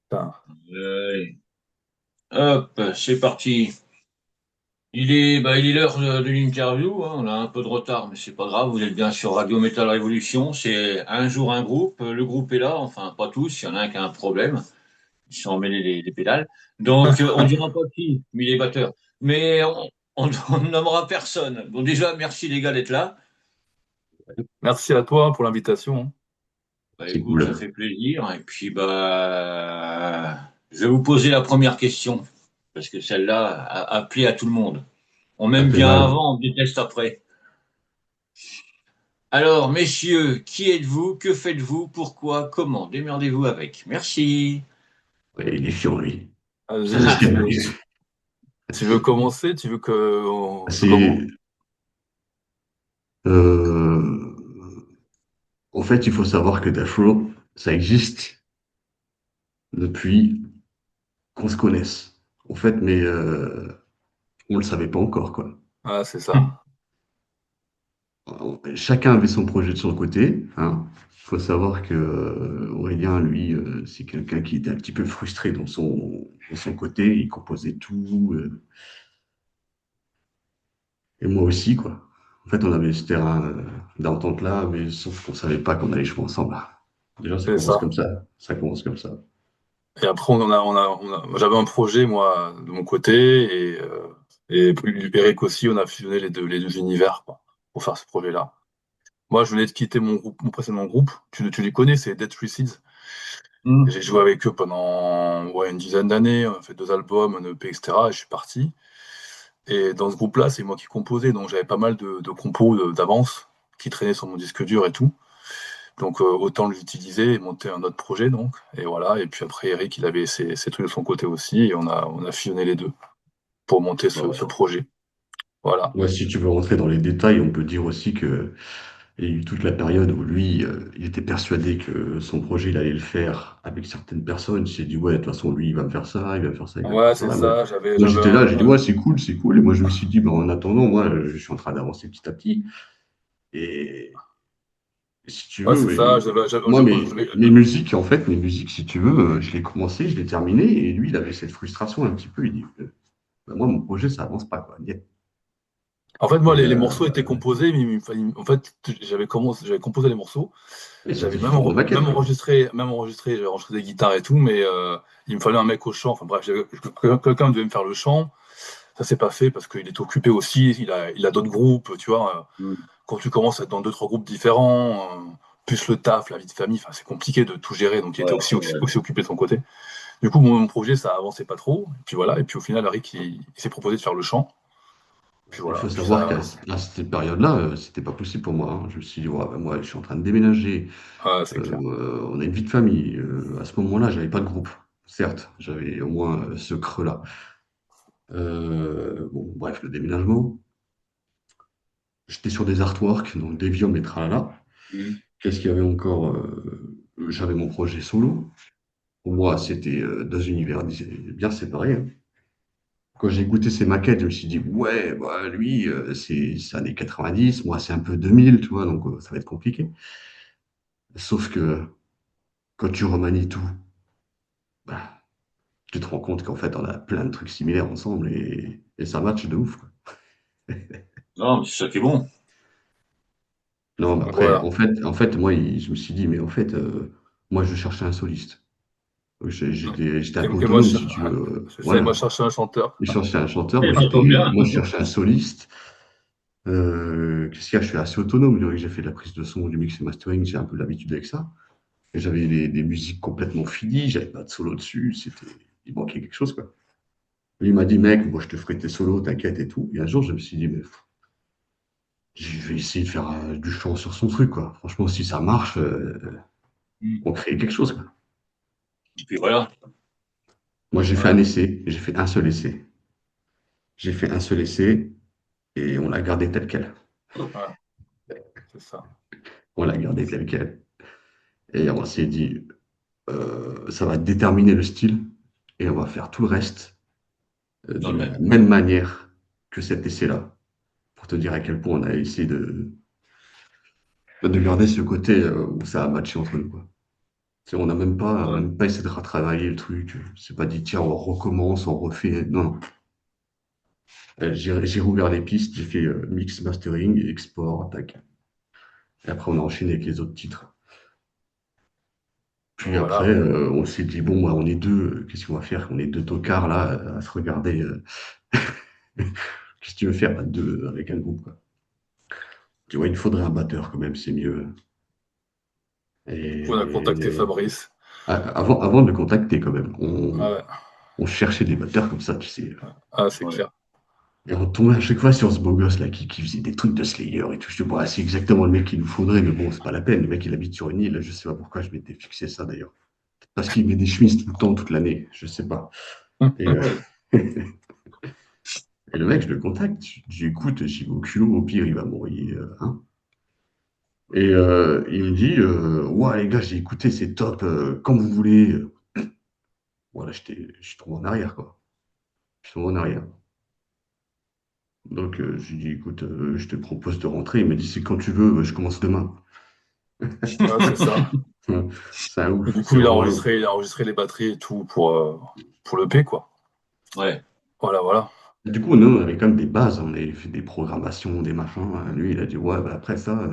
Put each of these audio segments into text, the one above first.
Putain. Euh, Hop, c'est parti. Il est l'heure de l'interview, hein. On a un peu de retard, mais c'est pas grave. Vous êtes bien sur Radio Métal Révolution. C'est un jour un groupe. Le groupe est là. Enfin, pas tous. Il y en a un qui a un problème. Ils se sont emmêlés les pédales. Donc, on dira pas qui, mais les batteurs. Mais on ne nommera personne. Bon, déjà, merci les gars d'être là. Merci à toi pour l'invitation, hein. Bah, C'est écoute, ça cool. fait plaisir. Et puis, bah, je vais vous poser la première question. Parce que celle-là a plu à tout le monde. On Ça m'aime fait bien mal. avant, on déteste après. Alors, messieurs, qui êtes-vous? Que faites-vous? Pourquoi? Comment? Démerdez-vous avec. Merci. Ouais, il est chiant, lui. Ça, Vas-y, tu veux commencer? Tu veux je c'est, commence? euh, en fait, il faut savoir que Death Row, ça existe depuis qu'on se connaisse. En fait, mais on le savait pas encore, quoi. Ah, c'est ça. Chacun avait son projet de son côté, hein. Il faut savoir que Aurélien, lui, c'est quelqu'un qui était un petit peu frustré dans son côté. Il composait tout, et moi aussi, quoi. En fait, on avait ce terrain d'entente là, mais sauf qu'on savait pas qu'on allait jouer ensemble. Déjà, ça C'est commence ça. comme ça. Ça commence comme ça. Et après, j'avais un projet, moi, de mon côté, et Eric aussi, on a fusionné les deux univers, quoi, pour faire ce projet-là. Moi, je venais de quitter mon groupe, mon précédent groupe. Tu les connais, c'est Dead Suicides. Hmm. J'ai joué avec eux pendant ouais, une dizaine d'années. On a fait deux albums, un EP, etc. Et je suis parti. Et dans ce groupe-là, c'est moi qui composais, donc j'avais pas mal de compos d'avance qui traînaient sur mon disque dur et tout. Donc autant l'utiliser et monter un autre projet, donc. Et voilà. Et puis après, Eric, il avait ses trucs de son côté aussi, et on a fusionné les deux pour monter ce Voilà. projet. Voilà. Ouais, si tu veux rentrer dans les détails, on peut dire aussi que il y a eu toute la période où lui, il était persuadé que son projet, il allait le faire avec certaines personnes. Il s'est dit, ouais, de toute façon, lui, il va me faire ça, il va me faire ça, il va me faire Ouais, c'est ça. Moi, ça. moi, j'étais là, j'ai dit, ouais, c'est cool, c'est cool. Et moi, je me suis dit, bah, en attendant, moi, je suis en train d'avancer petit à petit. Et si tu Ouais, c'est veux, ça. moi, mes musiques, en fait, mes musiques, si tu veux, je l'ai commencé, je l'ai terminé. Et lui, il avait cette frustration un petit peu. Il dit, bah, moi, mon projet, ça avance pas, quoi. En fait, moi, Et les morceaux étaient composés, mais en fait, j'avais composé les morceaux. et c'était J'avais sous forme de maquette, quoi. même enregistré, j'avais enregistré des guitares et tout, mais il me fallait un mec au chant. Enfin bref, quelqu'un devait me faire le chant. Ça s'est pas fait parce qu'il est occupé aussi. Il a d'autres groupes, tu vois. Hmm. Quand tu commences à être dans deux, trois groupes différents, plus le taf, la vie de famille, enfin, c'est compliqué de tout gérer. Donc, il était Ouais, ouais. aussi occupé de son côté. Du coup, mon projet, ça avançait pas trop. Et puis voilà. Et puis au final, Eric, il s'est proposé de faire le chant. Puis Il faut voilà. Puis savoir ça, à cette période-là, c'était pas possible pour moi, hein. Je me suis dit, ouais, ben moi, je suis en train de déménager. c'est clair. On a une vie de famille. À ce moment-là, j'avais pas de groupe. Certes, j'avais au moins ce creux-là. Bon, bref, le déménagement. J'étais sur des artworks, donc Devium et tralala. Hmm. Qu'est-ce qu'il y avait encore? J'avais mon projet solo. Pour moi, c'était deux univers bien séparés, hein. Quand j'ai goûté ces maquettes, je me suis dit, ouais, bah, lui, c'est années 90, moi, c'est un peu 2000, tu vois, donc ça va être compliqué. Sauf que quand tu remanies tout, bah, tu te rends compte qu'en fait, on a plein de trucs similaires ensemble et ça match de ouf, quoi. Non, mais c'est ça qui est bon. Non, mais après, Voilà. en fait, moi, je me suis dit, mais en fait, moi, je cherchais un soliste. J'étais un peu Et moi, autonome, si tu veux. c'est ça. Et moi, Voilà. je cherchais un chanteur. Je cherchais un chanteur, Et ça tombe bien. moi, je cherchais un soliste. Qu'est-ce qu'il y a? Je suis assez autonome. J'ai fait de la prise de son, du mix et mastering, j'ai un peu l'habitude avec ça. Et j'avais des musiques complètement finies, j'avais pas de solo dessus, il manquait quelque chose, quoi. Lui, il m'a dit, mec, moi, je te ferai tes solos, t'inquiète et tout. Et un jour, je me suis dit, mais je vais essayer de faire du chant sur son truc, quoi. Franchement, si ça marche, Hmm. on crée quelque chose, quoi. Et puis voilà. Moi, j'ai fait un Voilà. essai, j'ai fait un seul essai. J'ai fait un seul essai et on l'a gardé tel quel. Voilà, c'est ça. On l'a gardé tel quel. Et on s'est dit, ça va déterminer le style et on va faire tout le reste Dans de le la même. même manière que cet essai-là. Pour te dire à quel point on a essayé de garder ce côté où ça a matché entre nous, quoi. On n'a Ouais. même pas essayé de retravailler le truc. C'est pas dit, tiens, on recommence, on refait. Non, non. J'ai rouvert les pistes, j'ai fait mix, mastering, export, attaque. Et après, on a enchaîné avec les autres titres. Puis après, Voilà. on s'est dit, bon, bah, on est deux, qu'est-ce qu'on va faire? On est deux tocards là, à se regarder. Qu'est-ce que tu veux faire à deux avec un groupe, quoi? Tu vois, il faudrait un batteur quand même, c'est mieux. Du coup, on a contacté Et Fabrice. avant de le contacter, quand même, Ah ouais. on cherchait des batteurs comme ça, tu sais. Ah, c'est Ouais. clair. Et on tombait à chaque fois sur ce beau gosse là qui faisait des trucs de Slayer et tout. Je dis, bon, c'est exactement le mec qu'il nous faudrait, mais bon, c'est pas la peine. Le mec, il habite sur une île. Je sais pas pourquoi je m'étais fixé ça d'ailleurs. Parce qu'il met des chemises tout le temps, toute l'année. Je sais pas. Et, Ouais. et le mec, je le contacte. Je dis, écoute, j'y vais au culot, au pire, il va m'envoyer. Hein. Et il me dit, ouais, les gars, j'ai écouté, c'est top, quand vous voulez. Voilà, je suis tombé en arrière, quoi. Je suis tombé en arrière. Donc, je lui dis, écoute, je te propose de rentrer. Il m'a dit, c'est quand tu veux, je commence demain. Ouais, c'est ça. C'est un Et ouf, du c'est coup, vraiment un ouf. il a enregistré les batteries et tout pour le P, quoi. Ouais. Voilà, voilà. Du coup, nous, on avait quand même des bases, on avait fait des programmations, des machins. Lui, il a dit, ouais, bah, après ça,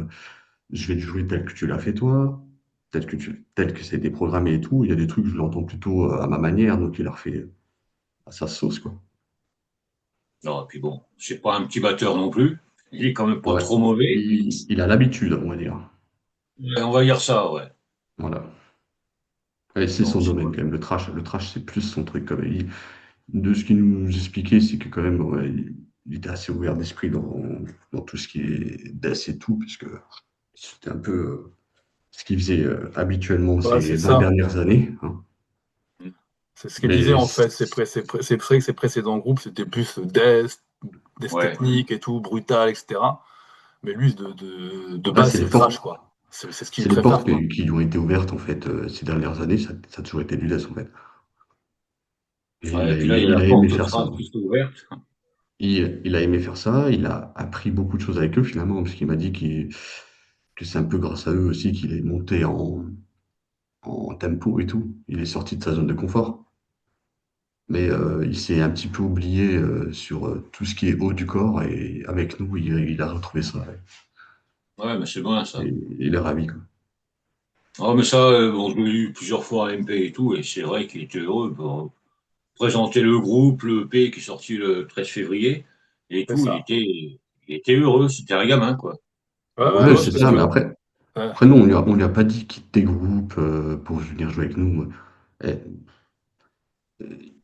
je vais le jouer tel que tu l'as fait toi, tel que c'était programmé et tout. Il y a des trucs, je l'entends plutôt à ma manière, donc il a refait à sa sauce, quoi. Non, et puis bon, c'est pas un petit batteur non plus. Il est quand même pas Ouais. trop mauvais. Il a l'habitude, on va dire. Ouais, on va dire ça, ouais. Voilà. Et c'est son Donc c'est domaine, pas. quand même. Le trash, c'est plus son truc, quand même. De ce qu'il nous expliquait, c'est que quand même, ouais, il était assez ouvert d'esprit dans tout ce qui est death et tout, puisque c'était un peu ce qu'il faisait habituellement Ouais, c'est ces 20 ça. dernières années. Hein. C'est ce qu'il disait Mais en fait. C'est vrai que ses précédents groupes, c'était plus death Ouais. technique et tout, brutal, etc. Mais lui, de là, base, c'est le thrash, quoi. C'est ce qu'il c'est les préfère, portes quoi. qui lui ont été ouvertes en fait ces dernières années. Ça a toujours été du death en fait. Et Ouais, et puis là, il y a il la a aimé porte faire ça. trappe qui s'est ouverte. Il a aimé faire ça. Il a appris beaucoup de choses avec eux finalement, parce qu'il m'a dit que c'est un peu grâce à eux aussi qu'il est monté en tempo et tout. Il est sorti de sa zone de confort. Mais il s'est un petit peu oublié sur tout ce qui est haut du corps et avec nous, il a retrouvé ça. Ouais. Ouais, mais c'est bon, Et ça. il est ravi, quoi. Ah, mais ça, bon, je l'ai eu plusieurs fois à MP et tout, et c'est vrai qu'il était heureux pour présenter le groupe, le EP qui est sorti le 13 février, et C'est tout, ça. il était heureux, c'était un gamin, quoi. Ouais, Un beau ouais, Ouais, ouais, gosse, c'est parce ça, que, mais ouais, après nous, on lui a pas dit quitte tes groupes pour venir jouer avec nous. Eh,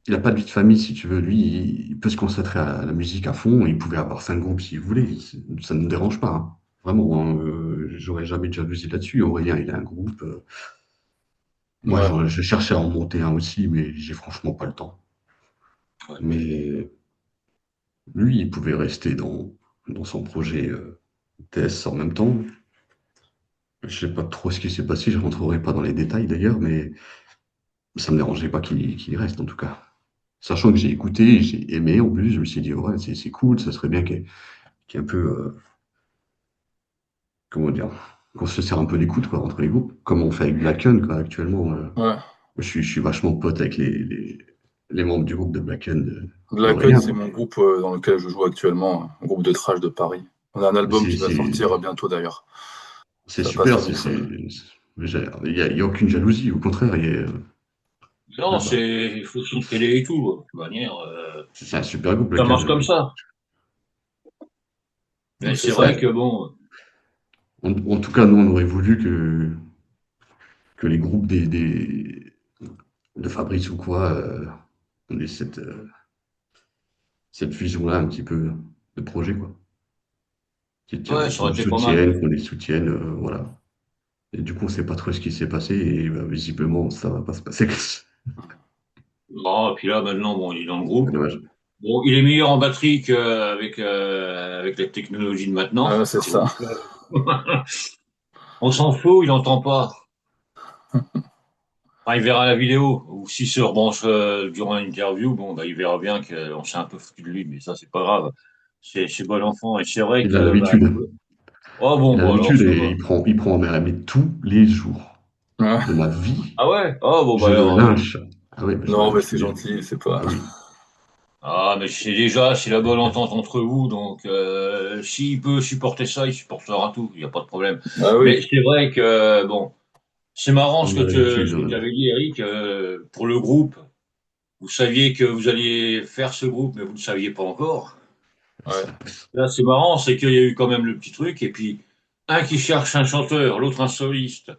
il a pas de vie de famille, si tu veux. Lui, il peut se concentrer à la musique à fond. Il pouvait avoir 5 groupes s'il voulait. Ça ne nous dérange pas. Hein. Vraiment, hein, j'aurais jamais de jalousie là-dessus. Aurélien, il a un groupe. Moi, ouais. je cherchais à en monter un aussi, mais j'ai franchement pas le temps. ouais. Mais lui, il pouvait rester dans son projet TS en même temps. Je sais pas trop ce qui s'est passé, je rentrerai pas dans les détails d'ailleurs, mais ça me dérangeait pas qu'il y reste en tout cas. Sachant que j'ai écouté, j'ai aimé en plus, je me suis dit, ouais, c'est cool, ça serait bien qu'il y ait un peu, comment dire, qu'on se serre un peu les coudes quoi, entre les groupes, comme on fait avec Blacken quoi, actuellement. Ouais. Je suis vachement pote avec les membres du groupe de Blacken et Blacken, Aurélien. c'est Quoi. mon groupe dans lequel je joue actuellement, un groupe de trash de Paris. On a un album C'est qui va c'est- sortir bientôt d'ailleurs. c'est Ça passe super, sur Dixon. il y a aucune jalousie, au contraire, Non, même pas. il faut son télé et tout, de toute manière, C'est un super groupe, ça marche Blacken. comme ça. Mais C'est c'est ça. vrai que bon, En tout cas, nous, on aurait voulu que les groupes de Fabrice ou quoi, on ait cette fusion-là un petit peu de projet, quoi. ouais, ça Qu'on aurait nous été pas mal. soutienne, qu'on les soutienne, voilà. Et du coup, on sait pas trop ce qui s'est passé et bah, visiblement, ça va pas se passer. Bon, et puis là, maintenant, bon, il est dans le C'est groupe. dommage. Bon, il est meilleur en batterie qu'avec avec la technologie de maintenant. Ouais, c'est ça. Donc, on s'en fout, il n'entend pas. Enfin, il verra la vidéo, ou s'il se rebranche durant l'interview, bon, bah, il verra bien qu'on s'est un peu foutu de lui, mais ça, c'est pas grave. C'est bon enfant, et c'est vrai Il a que, bah, l'habitude. oh bon, Il a bon, alors, l'habitude ça et va. il prend en main la tous les jours. Ouais. de ma vie. Ah ouais? Oh, bon, bah Je le alors. lynche. Ah ouais, bah, je le Non, mais lynche c'est tous les jours. gentil, c'est pas. Ah oui. Ah, mais c'est déjà, c'est la bonne entente entre vous, donc s'il peut supporter ça, il supportera tout, il n'y a pas de problème. Ah Mais oui. c'est vrai que, bon, c'est marrant On a l'habitude. ce que tu avais dit, Eric, pour le groupe. Vous saviez que vous alliez faire ce groupe, mais vous ne le saviez pas encore. Ouais. Là, c'est marrant, c'est qu'il y a eu quand même le petit truc, et puis un qui cherche un chanteur, l'autre un soliste.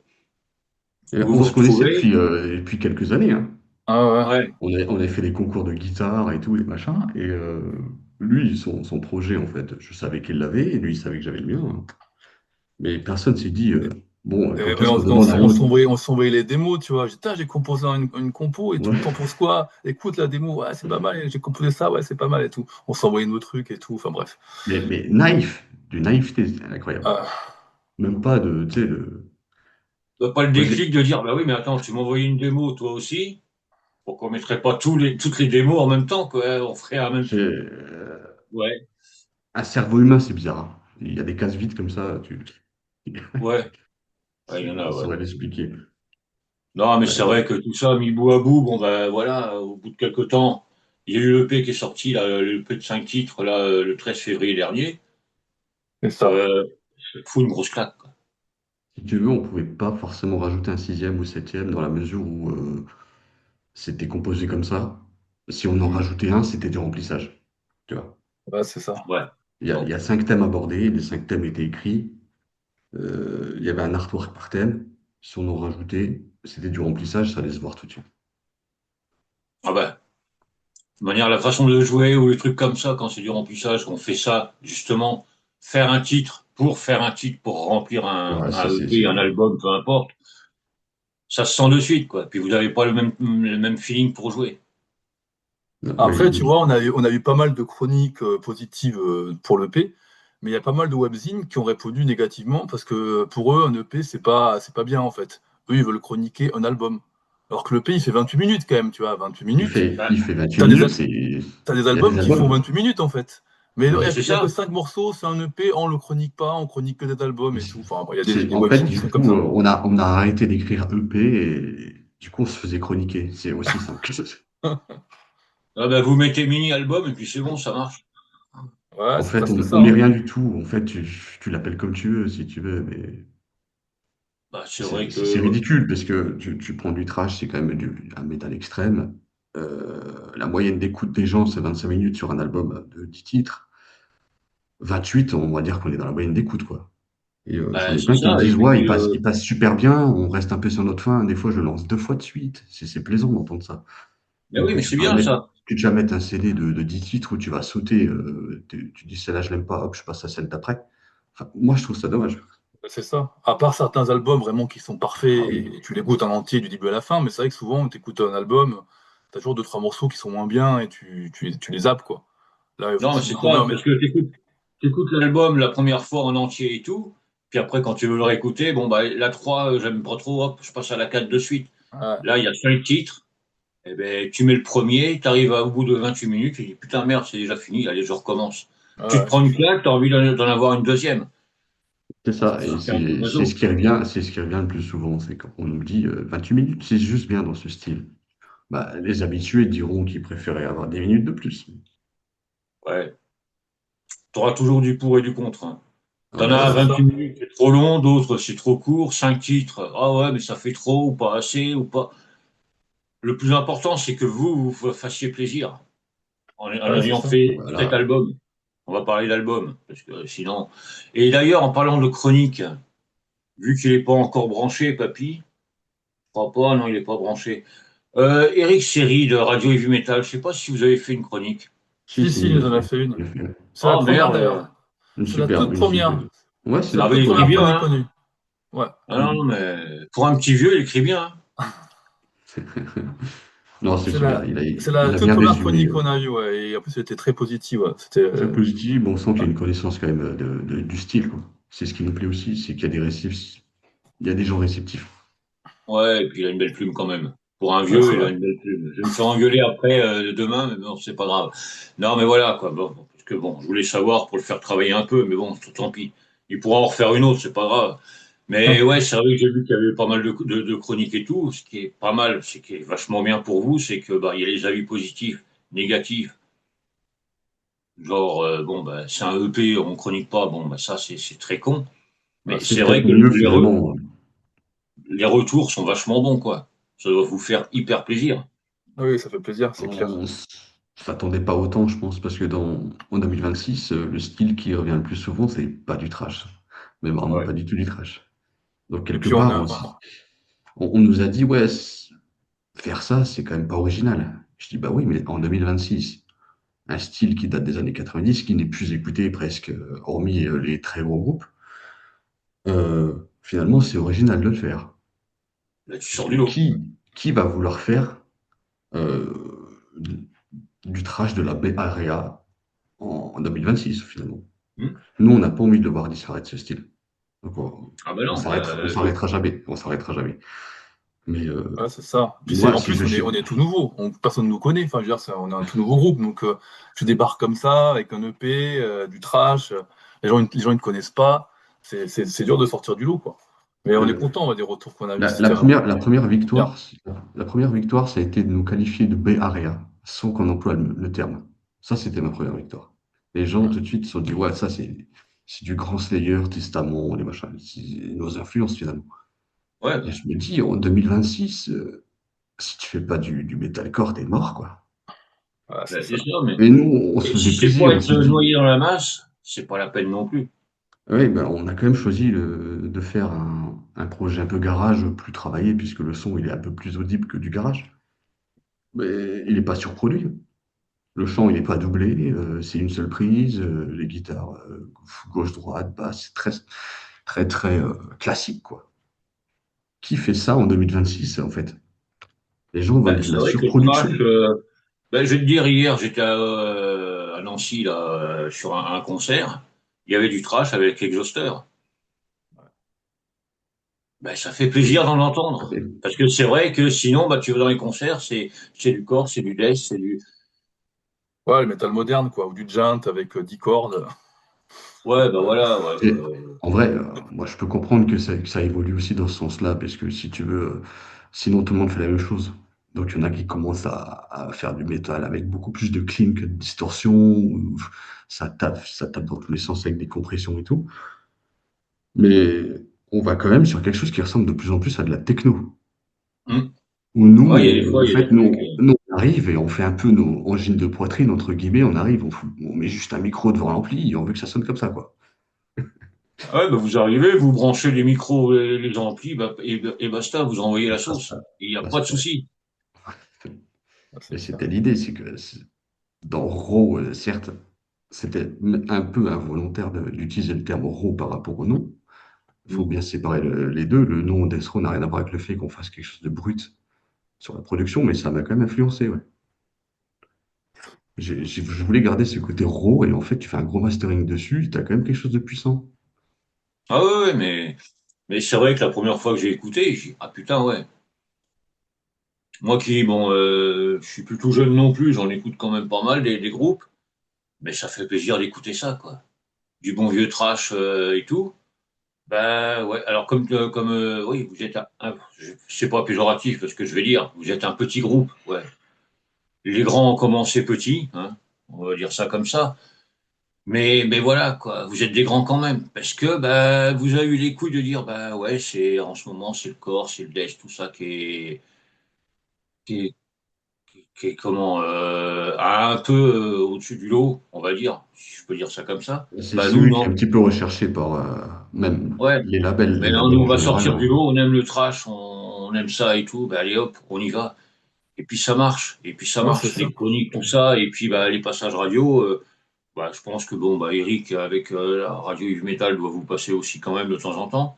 Et Vous on vous se connaissait retrouvez, depuis quelques années, hein. Ah ouais. ouais. On a fait des concours de guitare et tout, et machin. Et lui, son projet, en fait, je savais qu'il l'avait, et lui, il savait que j'avais le mien, hein. Mais personne s'est dit, bon, Et, quand et est-ce qu'on demande à on l'autre? s'envoyait, on s'envoyait les démos, tu vois. J'ai composé une compo et tout, Ouais. t'en penses quoi? Écoute la démo, ouais, c'est pas mal, j'ai composé ça, ouais, c'est pas mal et tout. On s'envoyait nos trucs et tout, enfin bref. Mais naïf, du naïveté, c'est incroyable. Ah, Même pas de, tu sais, le... Pas le Moi, je l'ai- déclic de dire, bah oui, mais attends, tu m'as envoyé une démo, toi aussi. Pourquoi on mettrait pas toutes les démos en même temps, quoi? On ferait un même. j'ai, Ouais, un cerveau humain, c'est bizarre, hein. Il y a des cases vides comme ça, ouais, ouais, il y en on a, ouais. saurait l'expliquer. Non, mais c'est Ouais, vrai que tout ça, mis bout à bout, bon, ben voilà, au bout de quelques temps, il y a eu l'EP qui est sorti, là, l'EP de 5 titres, là, le 13 février dernier. c'est ça. Euh, ça fout une grosse claque, quoi. si tu veux, on pouvait pas forcément rajouter un sixième ou septième dans la mesure où c'était composé comme ça. Si on en Hmm. rajoutait un, c'était du remplissage. Tu vois. Ouais, c'est ça. Ouais. Il Bon. y a cinq thèmes abordés, les cinq thèmes étaient écrits. Il y avait un artwork par thème. Si on en rajoutait, c'était du remplissage, ça allait se voir tout de suite. Ah ben, de manière, la façon de jouer ou les trucs comme ça, quand c'est du remplissage, qu'on fait ça, justement, faire un titre pour faire un titre, pour remplir Ouais, un ça EP, un album, peu importe, ça se sent de suite, quoi. Puis vous n'avez pas le même feeling pour jouer. ouais, Après, tu vois, on a eu pas mal de chroniques positives pour l'EP, mais il y a pas mal de webzines qui ont répondu négativement parce que pour eux, un EP, c'est pas bien en fait. Eux, ils veulent chroniquer un album. Alors que l'EP, il fait 28 minutes quand même, tu vois, 28 minutes. Ben, il fait 28 T'as des, minutes, al- il t'as des y a des albums qui font albums. 28 minutes en fait. Mais il Ouais. n'y a, c'est y a que ça. 5 morceaux, c'est un EP, on le chronique pas, on chronique que des albums et tout. Enfin, bon, il y a des En fait, webzines qui du sont comme coup, ça. on a arrêté d'écrire EP et du coup, on se faisait chroniquer. C'est aussi simple que ça. Ah ben, vous mettez mini-album et puis c'est bon, ça marche. Ouais, En c'est fait, presque ça, on met hein. rien du tout. En fait, tu l'appelles comme tu veux, si tu veux, mais Bah, c'est vrai que c'est ridicule parce que tu prends du trash, c'est quand même un métal extrême. La moyenne d'écoute des gens, c'est 25 minutes sur un album de 10 titres. 28, on va dire qu'on est dans la moyenne d'écoute, quoi. Et j'en bah, ai c'est plein qui me ça. Et disent, ouais, puis, il passe super bien, on reste un peu sur notre fin. Des fois, je le lance deux fois de suite. C'est plaisant d'entendre ça. mais Ou oui, que mais tu c'est vas bien mettre, ça. que tu vas mettre un CD de 10 titres où tu vas sauter, tu dis celle-là, je l'aime pas, hop, je passe à celle d'après. Enfin, moi, je trouve ça dommage. C'est ça. À part certains albums vraiment qui sont parfaits Ah oui. et tu l'écoutes en entier du début à la fin, mais c'est vrai que souvent, tu écoutes un album, t'as toujours deux, trois morceaux qui sont moins bien et tu les zappes, quoi. Là, il faut Non, mais s'y c'est mettre. ça, parce que t'écoutes l'album la première fois en entier et tout. Puis après, quand tu veux le réécouter, bon, bah, la 3 j'aime pas trop, hop, je passe à la 4 de suite. Ouais, Là, il y a 5 titres. Eh ben, tu mets le premier, t'arrives au bout de 28 minutes, tu dis, putain, merde, c'est déjà fini, allez, je recommence. Tu te ouais, prends c'est une ça. claque, t'as envie d'en avoir une deuxième. C'est ça, et C'est un peu c'est maso. ce qui revient, c'est ce qui revient le plus souvent, c'est qu'on nous dit 28 minutes, c'est juste bien dans ce style. Bah, les habitués diront qu'ils préféraient avoir des minutes de plus. Ouais. T'auras toujours du pour et du contre, hein. Ah T'en bah Ouais, as ouais. c'est 28 ça. minutes, c'est trop long, d'autres c'est trop court, 5 titres, ah ouais, mais ça fait trop ou pas assez ou pas. Le plus important, c'est que vous fassiez plaisir en Ouais, c'est ayant ça. fait cet Voilà. album. On va parler d'album, parce que sinon. Et d'ailleurs, en parlant de chronique, vu qu'il n'est pas encore branché, papy, je crois pas, non, il n'est pas branché. Eric Série de Radio Heavy Metal, je sais pas si vous avez fait une chronique. Si, Si, si, si, il nous en a fait une. il a fait C'est la Oh première merde! d'ailleurs. C'est la toute une super. première. Ouais, C'est c'est la Ah la ben, toute il première. écrit première bien, chronique hein? connue. Ouais. Ah non, mais pour un petit vieux, il écrit bien, hein. Non, c'est super. C'est la Il a toute bien première résumé. chronique qu'on a eue, ouais. Et en plus, elle était très positive, ouais. C'était. Très positif. Bon, on sent qu'il y Ouais, a une connaissance quand même du style, quoi. C'est ce qui nous plaît aussi, c'est qu'il y a il y a des gens réceptifs. Ouais, et puis il a une belle plume quand même. Pour un ouais, vieux, c'est il a vrai. une belle plume. Je vais me faire engueuler après demain, mais bon, c'est pas grave. Non, mais voilà, quoi. Bon, parce que bon, je voulais savoir pour le faire travailler un peu, mais bon, tant pis. Il pourra en refaire une autre, c'est pas grave. Mais ouais, c'est vrai que j'ai vu qu'il y avait pas mal de chroniques et tout. Ce qui est pas mal, ce qui est vachement bien pour vous, c'est que bah il y a les avis positifs, négatifs. Genre bon bah c'est un EP, on chronique pas. Bon bah ça c'est très con. Ah, Mais c'est c'est vrai peut-être que mieux finalement. les retours sont vachement bons quoi. Ça doit vous faire hyper plaisir. Oui, ça fait plaisir, c'est clair. On s'attendait pas autant, je pense, parce que en 2026, le style qui revient le plus souvent, c'est pas du trash. Mais vraiment Ouais. pas du tout du trash. Donc Et quelque puis on part, a, on nous a dit, ouais, faire ça, c'est quand même pas original. Je dis, bah oui, mais en 2026, un style qui date des années 90, qui n'est plus écouté presque, hormis les très gros groupes, finalement, c'est original de le faire. Là tu Parce sors que du lot. qui va vouloir faire euh, du trash de la Bay Area en 2026, finalement? Hmm. Nous, on n'a pas envie de le voir disparaître, ce style. Donc, Ah ben non. on s'arrêtera jamais. On s'arrêtera jamais. Mais voilà, c'est ça. Puis moi, en si plus je on suis... est tout nouveau. Personne ne nous connaît. Enfin, je veux dire, on est un tout nouveau groupe. Donc, je débarque comme ça avec un EP, du trash. Les gens ils ne connaissent pas. C'est dur de sortir du lot, quoi. Mais on est euh, content, des retours qu'on a eu. Bien. la première victoire, ça a été de nous qualifier de Bay Area, sans qu'on emploie le terme. Ça, c'était ma première victoire. Les gens, tout de suite, se sont dit, ouais, ça, c'est du Grand Slayer, Testament, les machins, c'est nos influences, finalement. Ouais, Et bah, je me dis, en 2026, si tu fais pas du metalcore, t'es mort, quoi. Voilà, c'est bah, c'est ça. ça. Mais Et nous, on se et si faisait c'est pour plaisir, on être s'est dit, noyé dans la masse, c'est pas la peine non plus. oui, ben, on a quand même choisi de faire un projet un peu garage plus travaillé, puisque le son, il est un peu plus audible que du garage. Mais il n'est pas surproduit. Le chant, il n'est pas doublé, c'est une seule prise, les guitares gauche-droite, basse, c'est très classique, quoi. Qui fait ça en 2026, en fait? Les gens Bah, veulent de c'est la vrai que le trash, surproduction. bah, je vais te dire, hier, j'étais à Nancy, là, sur un concert. Il y avait du trash avec Exhauster. Bah, ça fait plaisir d'en entendre. Parce que c'est vrai que sinon, bah, tu vas dans les concerts, c'est du corps, c'est du death, c'est du. Ouais, le métal moderne, quoi. Ou du Giant avec 10 cordes. Ouais, bah voilà, ouais. Et en vrai, moi, je peux comprendre que ça évolue aussi dans ce sens-là, parce que si tu veux, sinon tout le monde fait la même chose. Donc, il y en a qui commencent à faire du métal avec beaucoup plus de clean que de distorsion, où ça tape dans tous les sens avec des compressions et tout. Mais on va quand même sur quelque chose qui ressemble de plus en plus à de la techno. Hmm. Où nous, Ouais, il y a des fois, en il y a fait, des trucs. on arrive et on fait un peu nos angines de poitrine, entre guillemets, on arrive, on met juste un micro devant l'ampli et on veut que ça sonne comme ça, quoi. Ouais, bah vous arrivez, vous branchez les micros, les amplis, bah, et basta, vous envoyez la sauce. Basta, Il n'y a pas de basta. souci. Ouais, c'est Et clair. c'était l'idée, c'est que dans Raw, certes, c'était un peu involontaire d'utiliser le terme Raw par rapport au nom. Il faut Hmm. bien séparer les deux. Le nom Death Row n'a rien à voir avec le fait qu'on fasse quelque chose de brut sur la production, mais ça m'a quand même influencé, ouais. Je voulais garder ce côté raw et en fait, tu fais un gros mastering dessus, tu as quand même quelque chose de puissant. Ah ouais, ouais, mais c'est vrai que la première fois que j'ai écouté, j'ai dit, ah putain, ouais. Moi qui, bon, je suis plutôt jeune non plus, j'en écoute quand même pas mal des groupes, mais ça fait plaisir d'écouter ça, quoi. Du bon vieux trash et tout. Ben ouais, alors oui, vous êtes c'est pas péjoratif parce que je vais dire, vous êtes un petit groupe, ouais. Les grands ont commencé petits, hein, on va dire ça comme ça. Mais voilà, quoi, vous êtes des grands quand même, parce que bah, vous avez eu les couilles de dire, bah ouais, c'est en ce moment, c'est le corps, c'est le death, tout ça qui est, qui est comment, un peu au-dessus du lot, on va dire, si je peux dire ça comme ça. C'est Bah nous, celui qui est non. un petit peu recherché par même Ouais. Mais les non, nous, labels on en va général. sortir du lot, on aime le trash, on aime ça et tout, bah allez hop, on y va. Et puis ça marche, et puis ça Ouais, c'est marche, ça. les chroniques, tout ça, et puis bah, les passages radio. Bah, je pense que bon, bah, Eric, avec la radio Yves Metal, doit vous passer aussi quand même de temps en temps.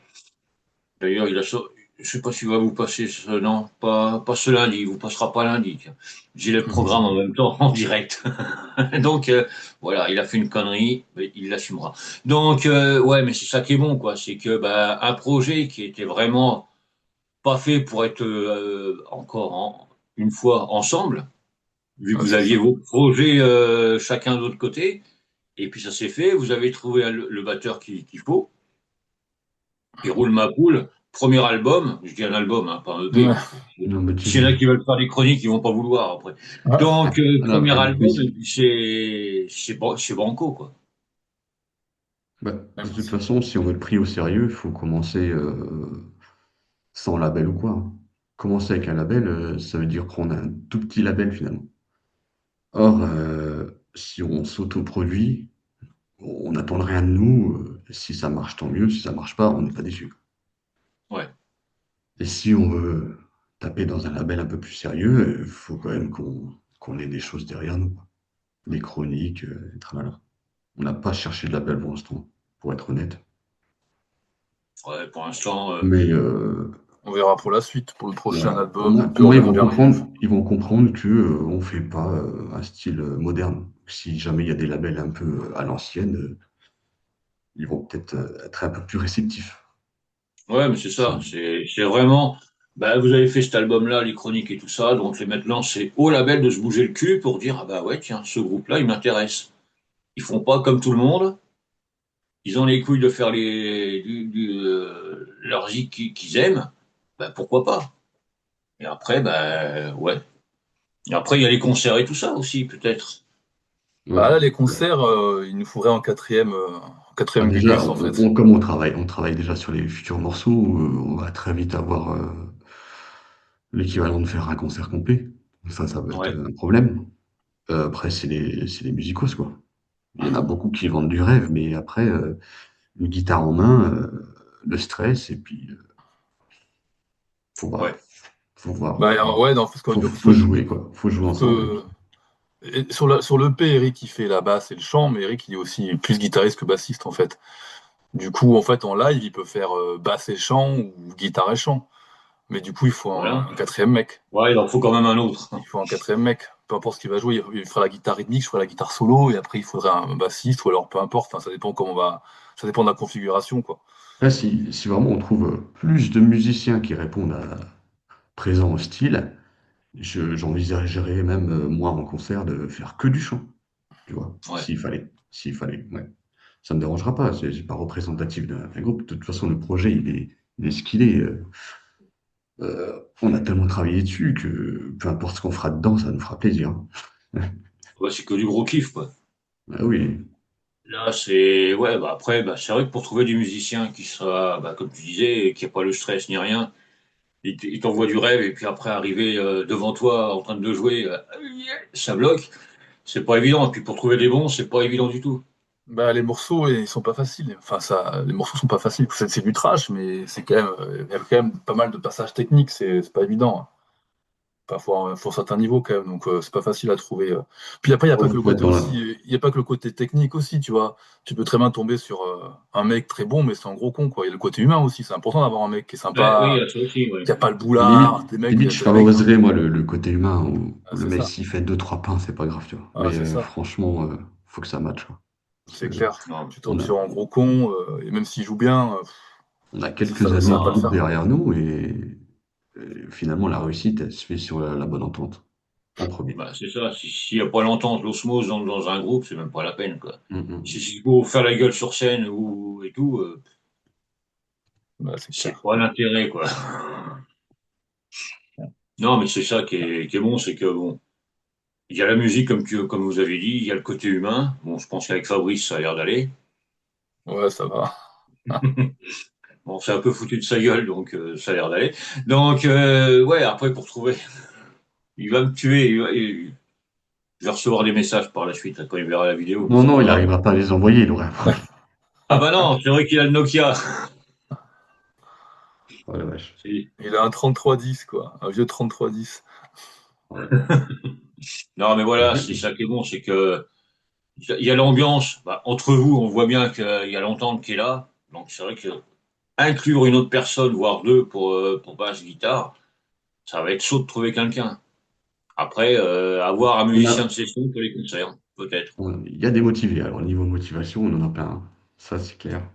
D'ailleurs, je sais pas s'il va vous passer non, pas ce lundi, il vous passera pas lundi. Tiens. J'ai le programme en même temps, en direct. Donc, voilà, il a fait une connerie, mais il l'assumera. Donc, ouais, mais c'est ça qui est bon, quoi. C'est que, bah, un projet qui était vraiment pas fait pour être une fois ensemble, vu que Ouais, vous c'est aviez ça. vos projets chacun de l'autre côté, et puis ça s'est fait, vous avez trouvé le batteur qu'il faut, qui roule ma poule. Premier album, je dis un album, hein, pas un EP, Ouais. hein. Non, mais S'il y en a qui veulent faire des chroniques, ils vont pas vouloir après. Donc, non, premier mais album, et puis c'est Banco, quoi. bah, de toute façon, si on veut le prix au sérieux, il faut commencer sans label ou quoi, hein. Commencer avec un label, ça veut dire prendre un tout petit label finalement. Or, si on s'autoproduit, on n'attend rien de nous. Si ça marche, tant mieux. Si ça marche pas, on n'est pas déçu. Ouais. Et si on veut taper dans un label un peu plus sérieux, il faut quand même qu'on ait des choses derrière nous, quoi. Des chroniques, et tralala. On n'a pas cherché de label pour l'instant, pour être honnête. Ouais, pour l'instant, Mais On verra pour la suite, pour le prochain voilà. album, et puis on Moi, verra bien. ils vont comprendre que on fait pas un style moderne. Si jamais il y a des labels un peu à l'ancienne, ils vont peut-être être un peu plus réceptifs. ouais, mais c'est ça. Si- C'est vraiment, bah, vous avez fait cet album-là, les chroniques et tout ça, donc maintenant, c'est au label de se bouger le cul pour dire, ah bah ouais, tiens, ce groupe-là, il m'intéresse. Ils font pas comme tout le monde. Ils ont les couilles de faire leurs zik qu'ils aiment. Bah, pourquoi pas? Et après, bah, ouais. Et après, il y a les concerts et tout ça aussi, peut-être. Bah Ouais. là, les concerts, il nous faudrait en Bah, quatrième déjà, Gugus, en fait. comme on travaille déjà sur les futurs morceaux, on va très vite avoir l'équivalent de faire un concert complet. Ça va être Ouais. un problème. Après, c'est les musicos, quoi. Il y en a beaucoup qui vendent du rêve, mais après, une guitare en main, le stress, et puis faut Ouais. voir, faut voir, Bah ouais, non, parce que, faut jouer, quoi. Faut jouer parce ensemble, et que puis sur le P, Eric, il fait la basse et le chant, mais Eric, il est aussi plus guitariste que bassiste, en fait. Du coup, en fait, en live, il peut faire basse et chant ou guitare et chant. Mais du coup, il faut Voilà. un quatrième mec. Ouais, il en faut quand même un autre. Il faut un quatrième mec. Peu importe ce qu'il va jouer, il fera la guitare rythmique, je ferai la guitare solo, et après, il faudrait un bassiste, ou alors peu importe. Enfin, ça dépend comment on va. Ça dépend de la configuration, quoi. là, si vraiment on trouve plus de musiciens qui répondent à présent au style, j'envisagerais même, moi, en concert, de faire que du chant, tu vois, Ouais. s'il fallait, ouais. Ça me dérangera pas, c'est pas représentatif d'un groupe. De toute façon, le projet, il est ce qu'il est. On a tellement travaillé dessus que peu importe ce qu'on fera dedans, ça nous fera plaisir. Ouais, c'est que du gros kiff, quoi. Ah oui, Là, c'est, ouais, bah après, bah, c'est vrai que pour trouver des musiciens qui soient, bah, comme tu disais, qui n'aient pas le stress ni rien, ils t'envoient du rêve et puis après arriver devant toi en train de jouer, ça bloque. C'est pas évident. Et puis pour trouver des bons, c'est pas évident du tout. Bah, les morceaux, ils sont pas faciles. Enfin, ça, les morceaux sont pas faciles. C'est du trash, mais c'est quand même, il y a quand même pas mal de passages techniques. C'est pas évident. Enfin, faut un certain niveau quand même, donc c'est pas facile à trouver. Puis après, il n'y a pas que le faut être côté dans la... aussi, il y a pas que le côté technique aussi, tu vois. Tu peux très bien tomber sur un mec très bon, mais c'est un gros con, quoi. Il y a le côté humain aussi. C'est important d'avoir un mec qui est Ouais, oui, sympa, ça aussi, ouais. qui a pas le Limite, boulard, des mecs, limite, je des mecs. favoriserais, moi, le côté humain, Ah, où le c'est mec, ça. s'il fait deux, trois pains, c'est pas grave, tu vois. Ah, Mais c'est ça. franchement, faut que ça matche, quoi. Parce C'est que clair. Non, Tu tombes on a, sur un gros con, et même s'il joue bien, on a ça, quelques années ça va de pas le groupe faire. derrière nous, et finalement, la réussite, elle se fait sur la bonne entente, en premier. bah, c'est ça. S'il n'y a pas l'entente, l'osmose dans un groupe, c'est même pas la peine, quoi. Mm, Si mm. c'est pour faire la gueule sur scène ou et tout, Bah, c'est c'est clair. pas l'intérêt, quoi. Non, mais c'est ça qui est bon, c'est que bon, il y a la musique comme vous avez dit, il y a le côté humain. Bon, je pense qu'avec Fabrice, ça a l'air d'aller. Ouais, ça va. Bon, c'est un peu foutu de sa gueule, donc ça a l'air d'aller. Donc, ouais, après, pour trouver, il va me tuer. Je vais recevoir des messages par la suite, hein, quand il verra la vidéo, mais Non, c'est non, pas il grave. n'arrivera pas à les envoyer, il aurait un problème. Ah bah non, c'est vrai qu'il a le Nokia. Oh la vache. C'est- Il a un 3310, quoi. Un vieux 3310. Ouais. Non, mais voilà, c'est ça qui est bon, c'est que il y a l'ambiance. Bah, entre vous, on voit bien qu'il y a l'entente qui est là. Donc, c'est vrai que inclure une autre personne, voire deux pour basse guitare, ça va être chaud de trouver quelqu'un. Après, avoir un On musicien de a, session pour les concerts, peut-être. il y a des motivés. Alors, niveau motivation, on en a plein, hein. Ça, c'est clair.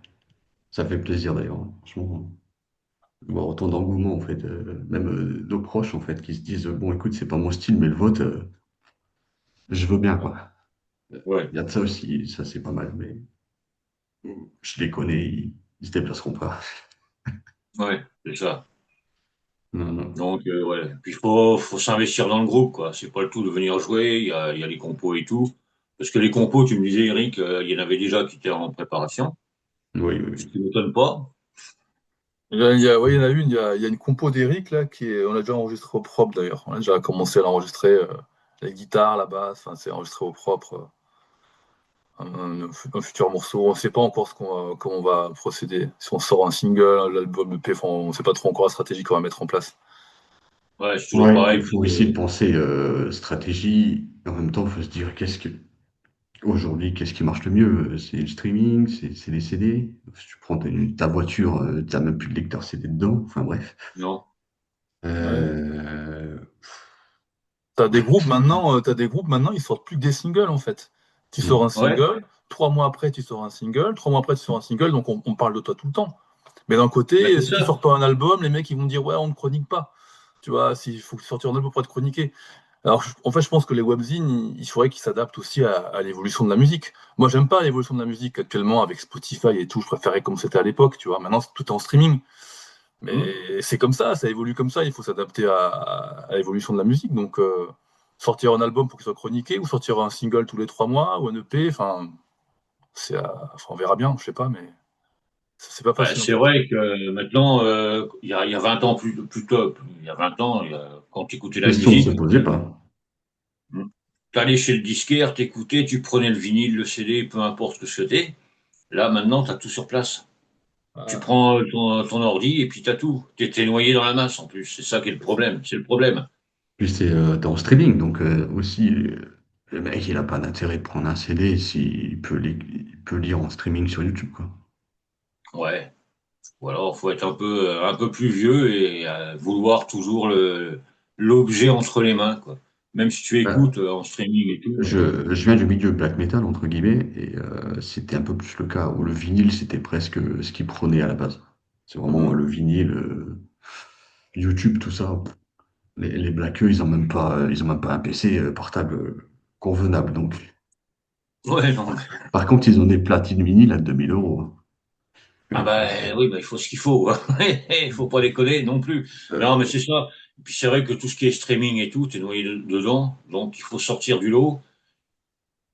Ça fait plaisir d'ailleurs, hein. Franchement, voir autant d'engouement, en fait. Même nos proches, en fait, qui se disent, bon, écoute, c'est pas mon style, mais le vote, je veux bien, quoi. Ouais. Il y a de ça aussi, ça, c'est pas mal, mais je les connais, ils se déplaceront pas. Ouais, c'est ça. Non, non. Donc, ouais. Puis, faut s'investir dans le groupe, quoi. C'est pas le tout de venir jouer. Il y a les compos et tout. Parce que les compos, tu me disais, Eric, il y en avait déjà qui étaient en préparation. Oui, oui, Ce oui. qui ne m'étonne pas. Ouais, il y en a une, il y a une compo d'Eric, là, on a déjà enregistré au propre d'ailleurs. On a déjà commencé à l'enregistrer, la guitare, la basse, enfin, c'est enregistré au propre, un futur morceau. On ne sait pas encore comment on va procéder. Si on sort un single, l'album EP, enfin, on ne sait pas trop encore la stratégie qu'on va mettre en place. Ouais, c'est toujours Ouais, pareil. il faut essayer de penser stratégie. En même temps, il faut se dire aujourd'hui, qu'est-ce qui marche le mieux? C'est le streaming, c'est les CD. Si tu prends ta voiture, tu n'as même plus de lecteur CD dedans. Enfin bref. Non. Ouais. Euh, T'as des groupes maintenant, ils sortent plus que des singles en fait. Tu sors un hmm. Ouais. single, 3 mois après, tu sors un single, 3 mois après, tu sors un single, donc on parle de toi tout le temps. Mais d'un Ben, côté, c'est si tu ça. sors pas un album, les mecs ils vont dire ouais, on ne chronique pas. Tu vois, s'il faut sortir un album pour être chroniqué. Alors, en fait, je pense que les webzines, il faudrait qu'ils s'adaptent aussi à l'évolution de la musique. Moi, j'aime pas l'évolution de la musique actuellement avec Spotify et tout. Je préférais comme c'était à l'époque, tu vois. Maintenant, tout est en streaming. Hmm. Mais c'est comme ça évolue comme ça. Il faut s'adapter à l'évolution de la musique. Donc, sortir un album pour qu'il soit chroniqué ou sortir un single tous les 3 mois ou un EP, enfin, enfin, on verra bien, je sais pas, mais c'est pas Ben, facile en c'est fait. vrai que maintenant, il y a 20 ans plus top. Il y a 20 ans, quand tu écoutais la Question ne se musique, posait pas. tu allais chez le disquaire, t'écoutais, tu prenais le vinyle, le CD, peu importe ce que c'était. Là, maintenant, tu as tout sur place. Tu Ah, prends ton ordi et puis tu as tout. Tu étais noyé dans la masse en plus. C'est ça qui est le c'est ça. problème. C'est le problème. Puis t'es en streaming, donc aussi, le mec, il a pas d'intérêt de prendre un CD s'il il peut lire en streaming sur YouTube, quoi. Ouais. Ou alors, faut être un peu plus vieux et vouloir toujours l'objet entre les mains, quoi. Même si tu Bah, écoutes en streaming et tout. je viens du milieu black metal, entre guillemets, et c'était un peu plus le cas, où le vinyle, c'était presque ce qui prônait à la base. C'est vraiment Mhm. le vinyle, YouTube, tout ça. Les blackeux, ils ont même pas un PC portable convenable. Donc, Ouais, non. par contre, ils ont des platines vinyle à 2000 euros, hein. Ah bah oui, bah, il faut ce qu'il faut. Il faut pas déconner non plus. Non, mais Euh, c'est ça. Et puis c'est vrai que tout ce qui est streaming et tout, t'es noyé dedans. Donc il faut sortir du lot.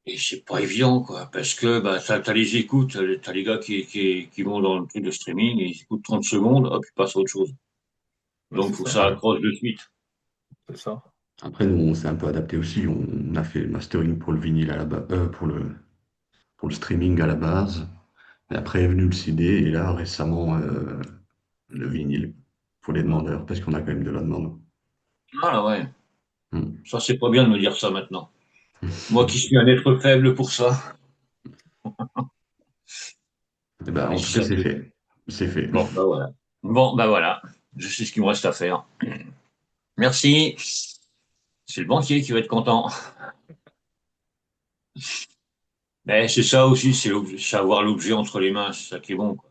Et c'est pas évident, quoi. Parce que bah, t'as les écoutes, t'as les gars qui vont dans le truc de streaming et ils écoutent 30 secondes, hop, ils passent à autre chose. Ouais, Donc c'est faut que ça, ça accroche de suite. c'est ça. Après, nous, on s'est un peu adapté aussi. On a fait le mastering pour le vinyle à la base, pour le streaming à la base. Et après est venu le CD et là, récemment, le vinyle pour les Mhm. demandeurs, parce qu'on a quand même de la demande. Ah ouais, Hmm. ça c'est pas bien de me dire ça maintenant. Moi qui suis un être faible pour ça. Et ben, Mais en si tout cas, ça c'est peut. fait. C'est fait. Bon, bah voilà. Bon, bah voilà. Je sais ce qu'il me reste à faire. Merci. C'est le banquier qui va être content. Mais c'est ça aussi, c'est avoir l'objet entre les mains, c'est ça qui est bon, quoi.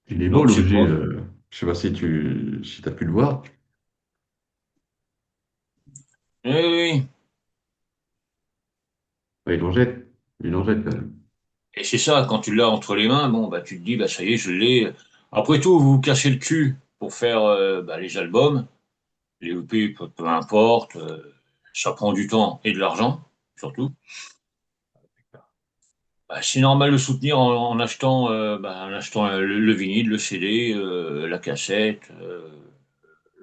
Il est beau Donc c'est l'objet. pas. Je sais pas si t'as pu le voir. Eh oui. Ouais, il en jette. Il en jette quand même. Et c'est ça, quand tu l'as entre les mains, bon, bah, tu te dis, bah, ça y est, je l'ai. Après tout, vous vous cassez le cul pour faire bah, les albums, les EP, peu importe. Ça prend du temps et de l'argent, surtout. Bah, c'est normal de soutenir en achetant, le vinyle, le CD, la cassette,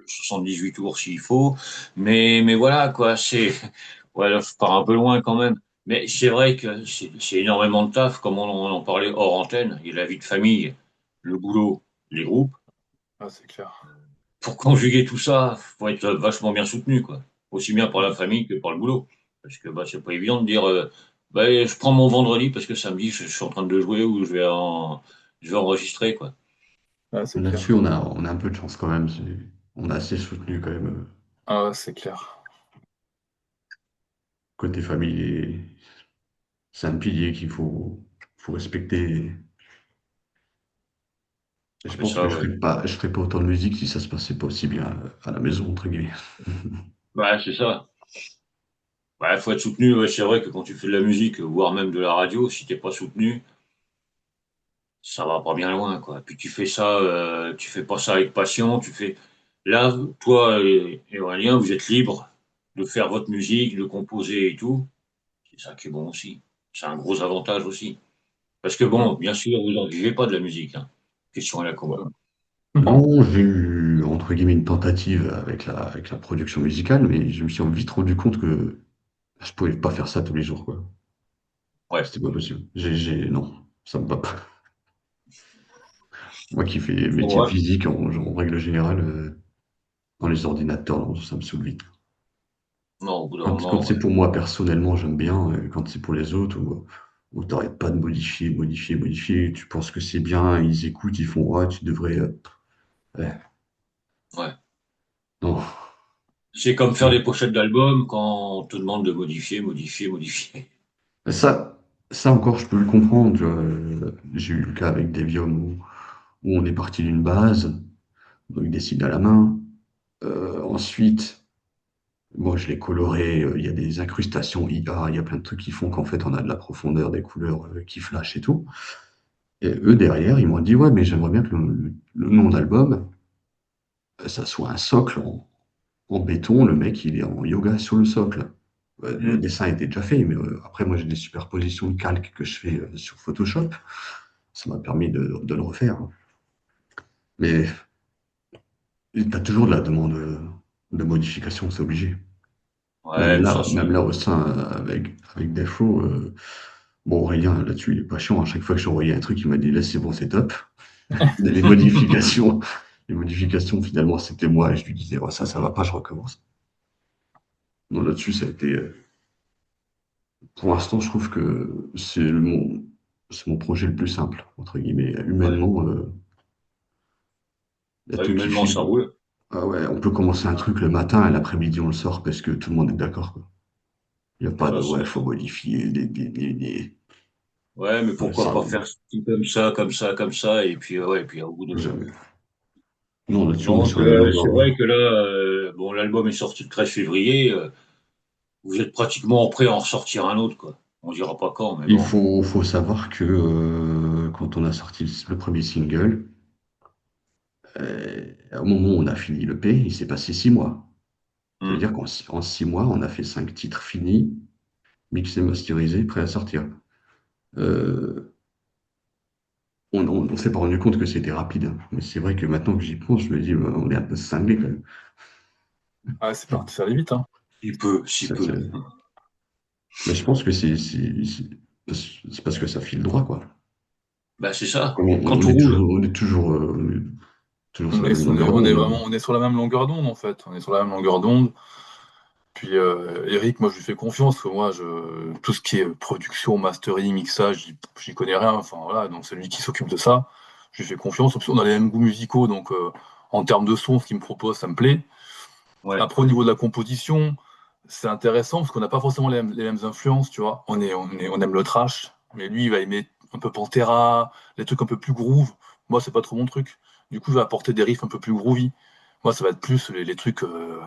78 tours s'il faut. Mais voilà, quoi, c'est. Voilà, je pars un peu loin quand même. Mais c'est vrai que c'est énormément de taf, comme on en parlait hors antenne. Il y a la vie de famille, le boulot, les groupes. Ah, c'est clair. Pour conjuguer tout ça, faut être vachement bien soutenu, quoi. Aussi bien par la famille que par le boulot. Parce que bah, c'est pas évident de dire bah, je prends mon vendredi parce que samedi je suis en train de jouer ou je vais enregistrer, quoi. Ah, c'est Là-dessus, clair. on a un peu de chance quand même. On a assez soutenu quand même. Ah, ouais, c'est clair. Côté famille, c'est un pilier faut respecter. Et Ah, je mais pense ça, que ouais. je ferais pas autant de musique si ça se passait pas aussi bien à la maison, entre guillemets. Ouais, c'est ça. Ouais, faut être soutenu. Ouais, c'est vrai que quand tu fais de la musique, voire même de la radio, si t'es pas soutenu, ça va pas bien loin, quoi. Puis tu fais ça, tu fais pas ça avec passion, tu fais. Là, toi et Aurélien, vous êtes libres de faire votre musique, de composer et tout. C'est ça qui est bon aussi. C'est un gros avantage aussi. Parce que Mm. bon, bien sûr, vous n'en vivez pas de la musique, hein. Question à la con. Non. Non, j'ai eu, entre guillemets, une tentative avec la production musicale, mais je me suis vite rendu compte que je pouvais pas faire ça tous les jours, quoi. Ouais, C'était pas possible. Non, ça me va pas. Moi qui fais métier ouais. physique en règle générale, dans les ordinateurs, non, ça me saoule vite. Non, au bout d'un Quand moment, c'est ouais. pour moi personnellement, j'aime bien. Quand c'est pour les autres, où t'arrêtes pas de modifier, modifier, modifier, tu penses que c'est bien, ils écoutent, ils font, ouais, tu devrais. Ouais, Ouais. non. C'est comme faire des Non. pochettes d'albums quand on te demande de modifier, modifier, modifier. Ça, ça encore, je peux le comprendre. Tu vois. J'ai eu le cas avec Devium où on est parti d'une base, donc il dessine à la main. Ensuite, bon, je l'ai coloré, il y a des incrustations IA, il y a plein de trucs qui font qu'en fait on a de la profondeur, des couleurs qui flashent et tout. Et eux derrière, ils m'ont dit ouais, mais j'aimerais bien que le nom d'album, ça soit un socle en béton, le mec il est en yoga sur le socle. Le Hmm. dessin était déjà fait, mais après moi j'ai des superpositions de calques que je fais sur Photoshop. Ça m'a permis de le refaire. Mais tu as toujours de la demande de modification, c'est obligé. Ouais, mais ça, Même c'est. là au sein avec Defo, bon Aurélien là-dessus il est pas chiant. À chaque fois que j'ai envoyé un truc, il m'a dit là c'est bon, c'est top. Les modifications, les modifications finalement c'était moi et je lui disais ouais, ça va pas, je recommence. Non là-dessus ça a été, pour l'instant je trouve que c'est mon projet le plus simple entre guillemets. Ouais. Humainement, il y a Ouais, tout qui humainement, ça file. roule. Ah ouais, on peut commencer un truc le matin et l'après-midi on le sort parce que tout le monde est d'accord, quoi. Il n'y a pas de Ça, ouais, c'est. faut modifier Ouais, mais ouais, pourquoi ça pas faire ci comme ça, comme ça, comme ça, et puis ouais, et puis au bout de. jamais. Non, là-dessus on est Donc sur la même c'est longueur vrai d'onde. que là, bon, l'album est sorti le 13 février. Vous êtes pratiquement prêt à en ressortir un autre, quoi. On dira pas quand, mais bon. Faut savoir que quand on a sorti le premier single, au moment où on a fini le P, il s'est passé 6 mois. Ça veut Hmm. dire en 6 mois, on a fait 5 titres finis, mixés, masterisés, prêts à sortir. Euh, on s'est pas rendu compte que c'était rapide, hein. Mais c'est vrai que maintenant que j'y pense, je me dis, on est un peu cinglé quand même. Ah, c'est parti, ça allait vite, hein. Si peu, si Ça, peu. mais je pense que c'est parce que ça file droit, quoi. Bah c'est ça. Comme Quand tout roule. on est toujours sur la même longueur On est d'onde, vraiment, hein. on est sur la même longueur d'onde, en fait. On est sur la même longueur d'onde. Puis Eric, moi je lui fais confiance, parce que moi tout ce qui est production, mastering, mixage, j'y connais rien. Enfin voilà, donc c'est lui qui s'occupe de ça. Je lui fais confiance. En plus, on a les mêmes goûts musicaux, donc en termes de son, ce qu'il me propose, ça me plaît. Ouais. Après, au niveau de la composition, c'est intéressant parce qu'on n'a pas forcément les mêmes influences, tu vois. On aime le trash, mais lui, il va aimer un peu Pantera, les trucs un peu plus groove. Moi, c'est pas trop mon truc. Du coup, je vais apporter des riffs un peu plus groovy. Moi, ça va être plus les trucs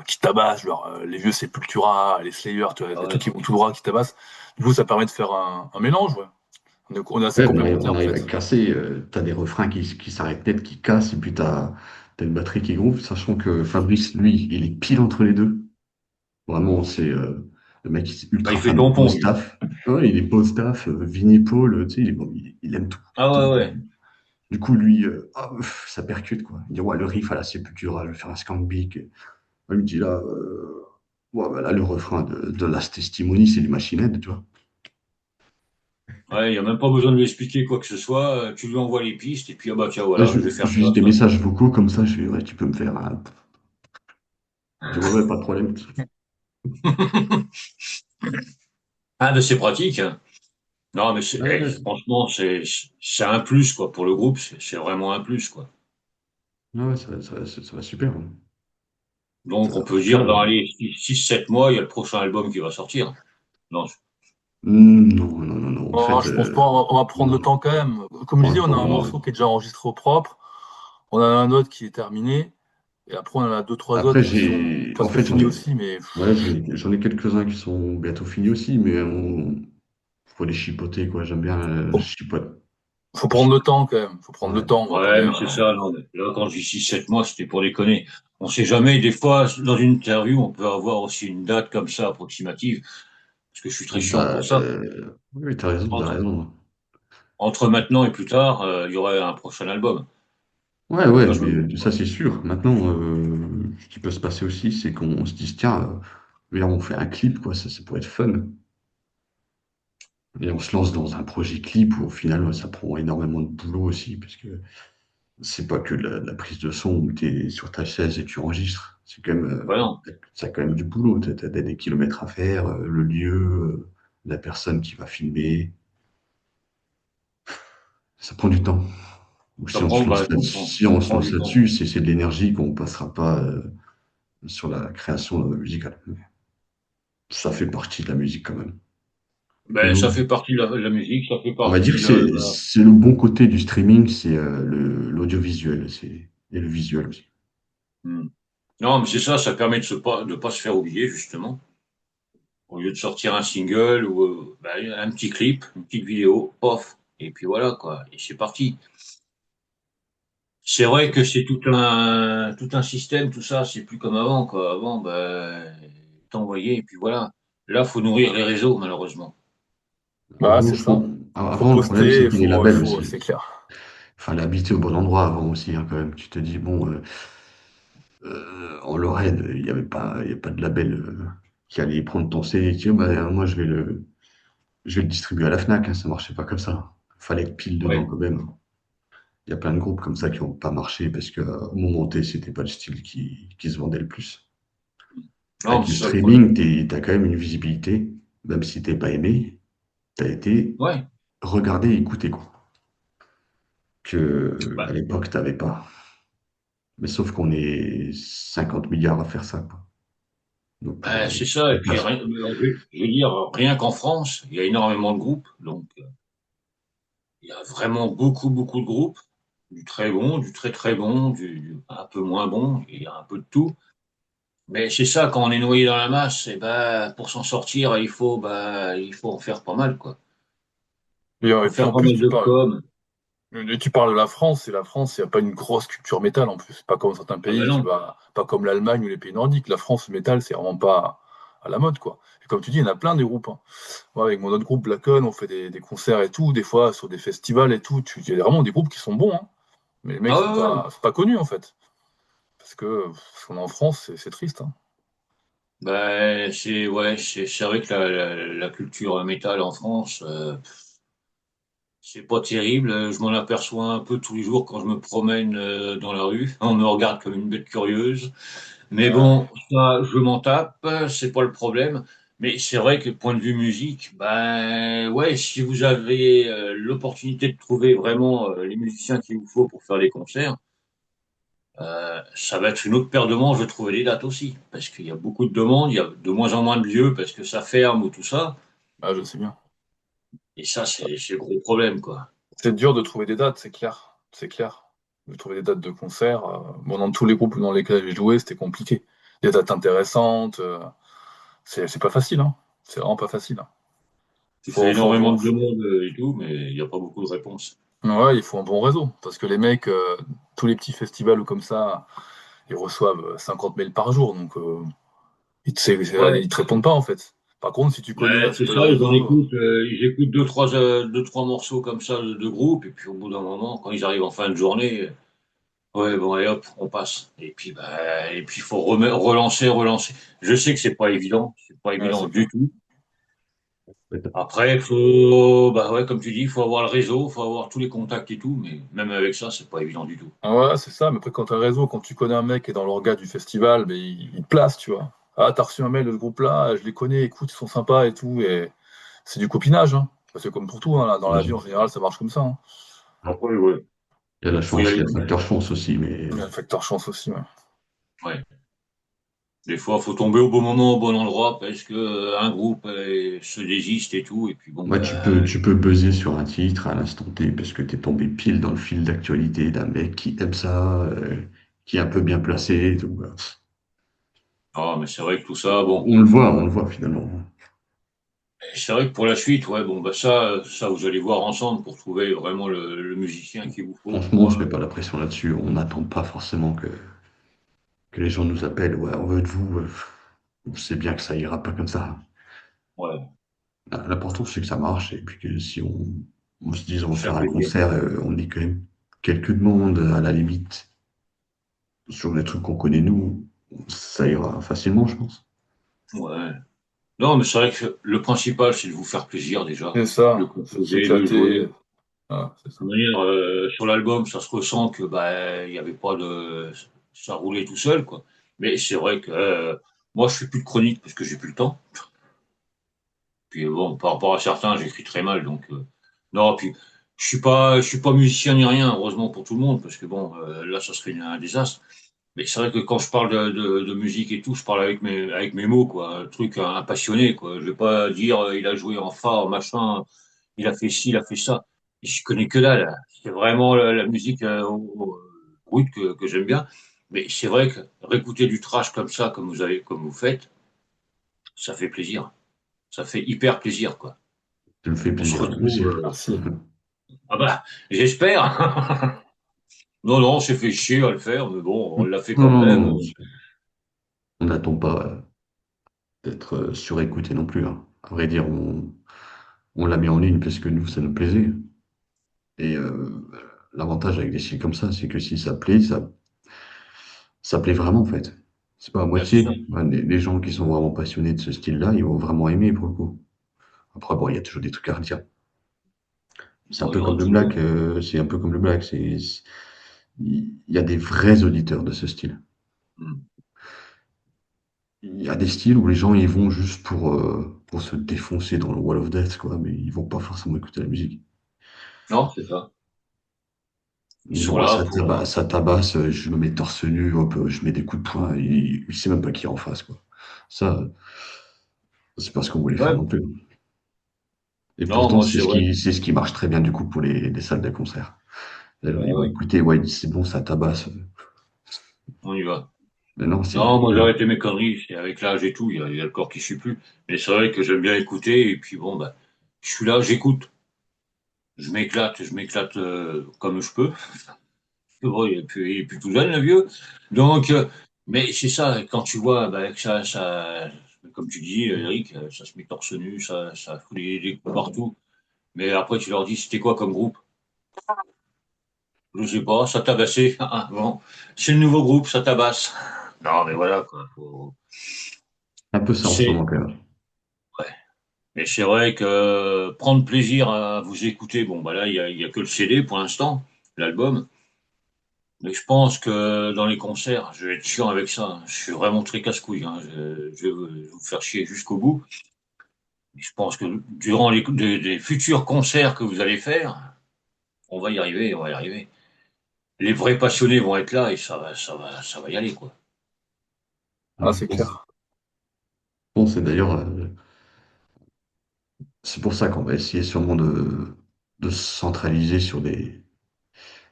qui tabassent, genre les vieux Sepultura, les Slayer, tu vois, Ah les ouais. trucs qui vont tout droit, qui tabassent. Du coup, ça permet de faire un mélange, ouais. On est assez Ouais, complémentaires, on en arrive à fait. casser, t'as des refrains qui s'arrêtent net, qui cassent, et puis t'as une batterie qui groove, sachant que Fabrice, lui, il est pile entre les deux. Vraiment, c'est le mec, il est Bah, ultra il fait fan de tampon, lui. Post-Taf. Ouais, il est Post-Taf, Vinnie Paul, tu sais, il aime tout. Ah Tout. ouais, ouais. Du coup, lui, ça percute, quoi. Il dit, ouais, le riff à la Sepultura, je vais faire un Skank. Il me dit là, ouais, bah là, le refrain de Last Testimony, c'est du Machine Head, tu vois. Ouais, il n'y a même pas besoin de lui expliquer quoi que ce soit. Tu lui envoies les pistes, et puis ah bah tiens, Là, voilà, je vais faire je lui ça, dis des ça. messages vocaux comme ça, je fais, ouais, tu peux me faire un. Il dit, ouais, ouais, pas de problème. Un de ces pratiques, hein. Non, mais Ouais, ouais, franchement, c'est un plus, quoi. Pour le groupe, c'est vraiment un plus, quoi. ouais, ça va super, hein. Ça Donc, on va peut super. dire, dans les 6 7 mois, il y a le prochain album qui va sortir. Non, Non, non, non, non. En Oh, fait, je pense pas, on va prendre le non, temps quand même. Comme je disais, on a un franchement, morceau qui est déjà enregistré au propre. On a un autre qui est terminé. Et après, on en a deux, trois autres après, qui sont en presque fait, finis aussi, mais ouais, j'en ai quelques-uns qui sont bientôt finis aussi, mais faut les chipoter, quoi. J'aime bien oh, chipoter. Faut prendre le temps quand même. Faut prendre le Ouais. temps. On va pas Ouais, dire. mais c'est ça, non, mais là, quand je dis 6-7 mois, c'était pour déconner. On sait jamais, des fois, dans une interview, on peut avoir aussi une date comme ça, approximative, parce que je suis très chiant Bah, pour ça. oui, t'as raison, t'as Entre, raison. entre maintenant et plus tard, il y aurait un prochain album. Ouais, Donc ouais, là, je me bouge mais ça pas. c'est sûr. Maintenant, ce qui peut se passer aussi, c'est qu'on se dise, tiens, viens, on fait un clip, quoi, ça pourrait être fun. Et on se lance dans un projet clip où au final, ouais, ça prend énormément de boulot aussi, parce que c'est pas que la prise de son où tu es sur ta chaise et tu enregistres. C'est quand même, Bah non. ça a quand même du boulot. T'as des kilomètres à faire, le lieu, la personne qui va filmer. Ça prend du temps. Donc, Ça prend, bah, si ça on se prend lance du temps. là-dessus, c'est de l'énergie qu'on passera pas sur la création musicale. Ça fait partie de la musique quand même. Ben, Donc, ça fait partie de la musique, ça fait on va dire partie que de, c'est le bon côté du streaming, c'est l'audiovisuel, et le visuel aussi. Hmm. Non, mais c'est ça, ça permet de pas se faire oublier, justement. Au lieu de sortir un single ou ben, un petit clip, une petite vidéo, off, et puis voilà, quoi. Et c'est parti. C'est vrai que c'est tout un système, tout ça, c'est plus comme avant, quoi. Avant, ben, t'envoyais, et puis voilà. Là, faut nourrir les réseaux, malheureusement. Bah, Avant, c'est je ça. pense, Faut avant, le problème, poster. c'était les labels aussi. C'est clair. Il fallait habiter au bon endroit avant aussi, hein, quand même. Tu te dis, bon, en Lorraine, il y a pas de label qui allait prendre ton CD et dire, bah, moi, je vais le distribuer à la Fnac, hein, ça marchait pas comme ça. Il fallait être pile dedans Ouais. quand même. Il y a plein de groupes comme ça qui n'ont pas marché parce qu'au moment T, c'était pas le style qui se vendait le plus. Non, mais Avec le c'est ça le problème. streaming, t'as quand même une visibilité, même si t'es pas aimé, t'as été Ouais. regardé et écouté, quoi. Que à Bah, l'époque, t'avais pas. Mais sauf qu'on est 50 milliards à faire ça, quoi. Donc, c'est ça. Et on puis, passe. je veux dire, rien qu'en France, il y a énormément de groupes. Donc, il y a vraiment beaucoup, beaucoup de groupes. Du très bon, du très, très bon, du un peu moins bon. Il y a un peu de tout. Mais c'est ça, quand on est noyé dans la masse, et ben, pour s'en sortir, il faut en faire pas mal, quoi. Faut Et puis faire en pas plus, mal de com. tu parles de la France, et la France, il n'y a pas une grosse culture métal en plus. Pas comme certains Ah ben pays, tu non. vois, pas comme l'Allemagne ou les pays nordiques. La France, le métal, c'est vraiment pas à la mode, quoi. Et comme tu dis, il y en a plein des groupes, hein. Moi, avec mon autre groupe, Blackon, on fait des concerts et tout, des fois sur des festivals et tout. Il y a vraiment des groupes qui sont bons, hein. Mais les mecs Ah ouais, ouais. sont pas connus, en fait. Parce qu'on est en France, c'est triste, hein. Ben, c'est vrai que la culture métal en France, c'est pas terrible. Je m'en aperçois un peu tous les jours quand je me promène dans la rue. On me regarde comme une bête curieuse. Mais Euh, bon, ça, je m'en tape, c'est pas le problème. Mais c'est vrai que point de vue musique, ben ouais, si vous avez l'opportunité de trouver vraiment les musiciens qu'il vous faut pour faire les concerts, ça va être une autre paire de manches de trouver les dates aussi. Parce qu'il y a beaucoup de demandes, il y a de moins en moins de lieux parce que ça ferme ou tout ça. je sais bien. Et ça, c'est le gros problème, quoi. C'est dur de trouver des dates, c'est clair. C'est clair. De trouver des dates de concert. Bon, dans tous les groupes dans lesquels j'ai joué, c'était compliqué. Des dates intéressantes. C'est pas facile, hein. C'est vraiment pas facile, hein. Tu fais Faut énormément avoir. de demandes et tout, mais il n'y a pas beaucoup de réponses. Ouais, il faut un bon réseau. Parce que les mecs, tous les petits festivals ou comme ça, ils reçoivent 50 mails par jour. Donc, Ouais. ils te répondent pas, en fait. Par contre, si tu connais un Ouais, petit c'est peu le ça, réseau. ils écoutent deux, trois morceaux comme ça de groupe, et puis au bout d'un moment, quand ils arrivent en fin de journée, ouais, bon, allez hop, on passe. Et puis, bah, et puis, il faut relancer. Je sais que c'est pas Ouais, évident c'est clair. du tout. Après, il faut, bah ouais, comme tu dis, il faut avoir le réseau, il faut avoir tous les contacts et tout, mais même avec ça, c'est pas évident du tout. Ah ouais, c'est ça, mais après, quand t'as un réseau, quand tu connais un mec qui est dans l'orga du festival, mais il te place, tu vois. Ah, t'as reçu un mail de ce groupe-là, je les connais, écoute, ils sont sympas et tout, et c'est du copinage, hein. Parce que comme pour tout, hein, là, dans la vie, en général, ça marche comme ça, hein. Après, ouais, Il y a la faut y chance, il aller. y a le facteur chance aussi, mais Il y a le facteur chance aussi, ouais. Ouais. Des fois, faut tomber au bon moment, au bon endroit, parce que un groupe se désiste et tout, et puis bon, ouais, bah, tu peux buzzer sur un titre à l'instant T parce que t'es tombé pile dans le fil d'actualité d'un mec qui aime ça, qui est un peu bien placé et tout, voilà. ah, mais c'est vrai que tout ça, bon. On le voit finalement. C'est vrai que pour la suite, ouais, bon, bah ça, vous allez voir ensemble pour trouver vraiment le musicien qu'il vous faut. Franchement, on se met pas la pression là-dessus. On n'attend pas forcément que les gens nous appellent. Ouais, on veut de vous. On sait bien que ça ira pas comme ça. Ouais, L'important, c'est que ça marche. Et puis que si on se dit on va faire faire un plaisir. concert, on est quand même quelques demandes à la limite sur les trucs qu'on connaît nous, ça ira facilement, je pense. Ouais. Non, mais c'est vrai que le principal, c'est de vous faire plaisir déjà. C'est Le ça, c'est composer, le s'éclater. jouer. Ah, c'est De ça. toute manière, sur l'album, ça se ressent que bah il y avait pas de, ça roulait tout seul quoi. Mais c'est vrai que moi je fais plus de chronique parce que j'ai plus le temps. Puis bon, par rapport à certains, j'écris très mal donc non. Puis je suis pas musicien ni rien. Heureusement pour tout le monde parce que bon là ça serait un désastre. Mais c'est vrai que quand je parle de musique et tout, je parle avec mes mots quoi. Un truc un passionné quoi. Je vais pas dire il a joué en fa machin, il a fait ci, il a fait ça. Je connais que dalle. C'est vraiment la musique brute que j'aime bien. Mais c'est vrai que réécouter du trash comme ça, comme vous faites, ça fait plaisir. Ça fait hyper plaisir, quoi. Ça me fait On se plaisir aussi. retrouve. Merci. Ah bah, j'espère. Non, non, on s'est fait chier à le faire, mais bon, on l'a fait Non, quand non, même. non, on n'attend pas d'être surécouté non plus, hein. À vrai dire, on l'a mis en ligne parce que nous, ça nous plaisait. Et l'avantage avec des styles comme ça, c'est que si ça plaît, ça plaît vraiment en fait. C'est pas à Bah, c'est ça. moitié. Ouais, les gens qui sont vraiment passionnés de ce style-là, ils vont vraiment aimer pour le coup. Après, bon, il y a toujours des trucs à redire. C'est un Bon, il y peu aura comme le toujours. black. C'est un peu comme le black. Il y a des vrais auditeurs de ce style. Hmm. Il y a des styles où les gens ils vont juste pour se défoncer dans le wall of death, quoi, mais ils vont pas forcément écouter la musique. Non, c'est ça. Ils Ils sont vont, là pour. ça tabasse, je me mets torse nu, hop, je mets des coups de poing, et il sait même pas qui est en face, quoi. Ça, c'est pas ce qu'on voulait faire Ouais. non plus. Et Non, pourtant, moi, c'est vrai. c'est ce qui marche très bien du coup pour les salles de concert. Ouais, Ils vont ouais, écouter, ouais, c'est bon, ça tabasse. on y va. Mais non, Non, moi j'ai arrêté mes conneries, c'est avec l'âge et tout, il y a le corps qui suit plus. Mais c'est vrai que j'aime bien écouter, et puis bon, bah, je suis là, j'écoute, je m'éclate comme je peux. Bon, il est plus tout jeune, le vieux. Donc, mais c'est ça, quand tu vois bah, que comme tu dis, Eric, ça se met torse nu, ça fout les coups partout. Mais après, tu leur dis, c'était quoi comme groupe? Je sais pas, ça tabassait. Ah, bon, c'est le nouveau groupe, ça tabasse. Non, mais voilà, quoi. un peu ça en ce C'est, moment quand même. ouais. Mais c'est vrai que prendre plaisir à vous écouter, bon, bah là, il y a que le CD pour l'instant, l'album. Mais je pense que dans les concerts, je vais être chiant avec ça, hein. Je suis vraiment très casse-couille, hein. Je vais vous faire chier jusqu'au bout. Et je pense que durant des futurs concerts que vous allez faire, on va y arriver, on va y arriver. Les vrais passionnés vont être là et ça va y aller, quoi. Ah, c'est clair. Bon, c'est d'ailleurs, c'est pour ça qu'on va essayer sûrement de se centraliser sur des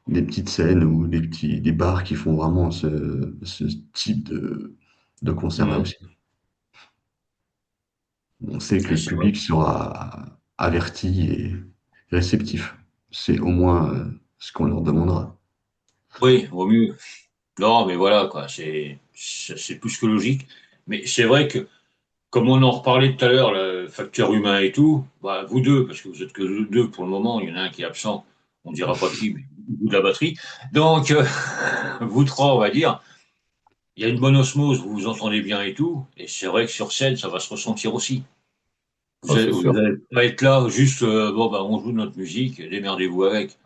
petites scènes ou des bars qui font vraiment ce type de concert-là Mhm. aussi. On sait que Et le c'est vrai. public sera averti et réceptif. C'est au moins ce qu'on leur demandera. Oui, vaut mieux. Non, mais voilà, quoi. C'est plus que logique. Mais c'est vrai que comme on en reparlait tout à l'heure, le facteur humain et tout, bah, vous deux, parce que vous êtes que deux pour le moment, il y en a un qui est absent, on ne dira pas qui, mais vous de la batterie. Donc, vous trois, on va dire, il y a une bonne osmose, vous vous entendez bien et tout, et c'est vrai que sur scène, ça va se ressentir aussi. Vous Ah, allez, c'est vous sûr. allez pas être là, juste, bon, bah, on joue notre musique, démerdez-vous avec.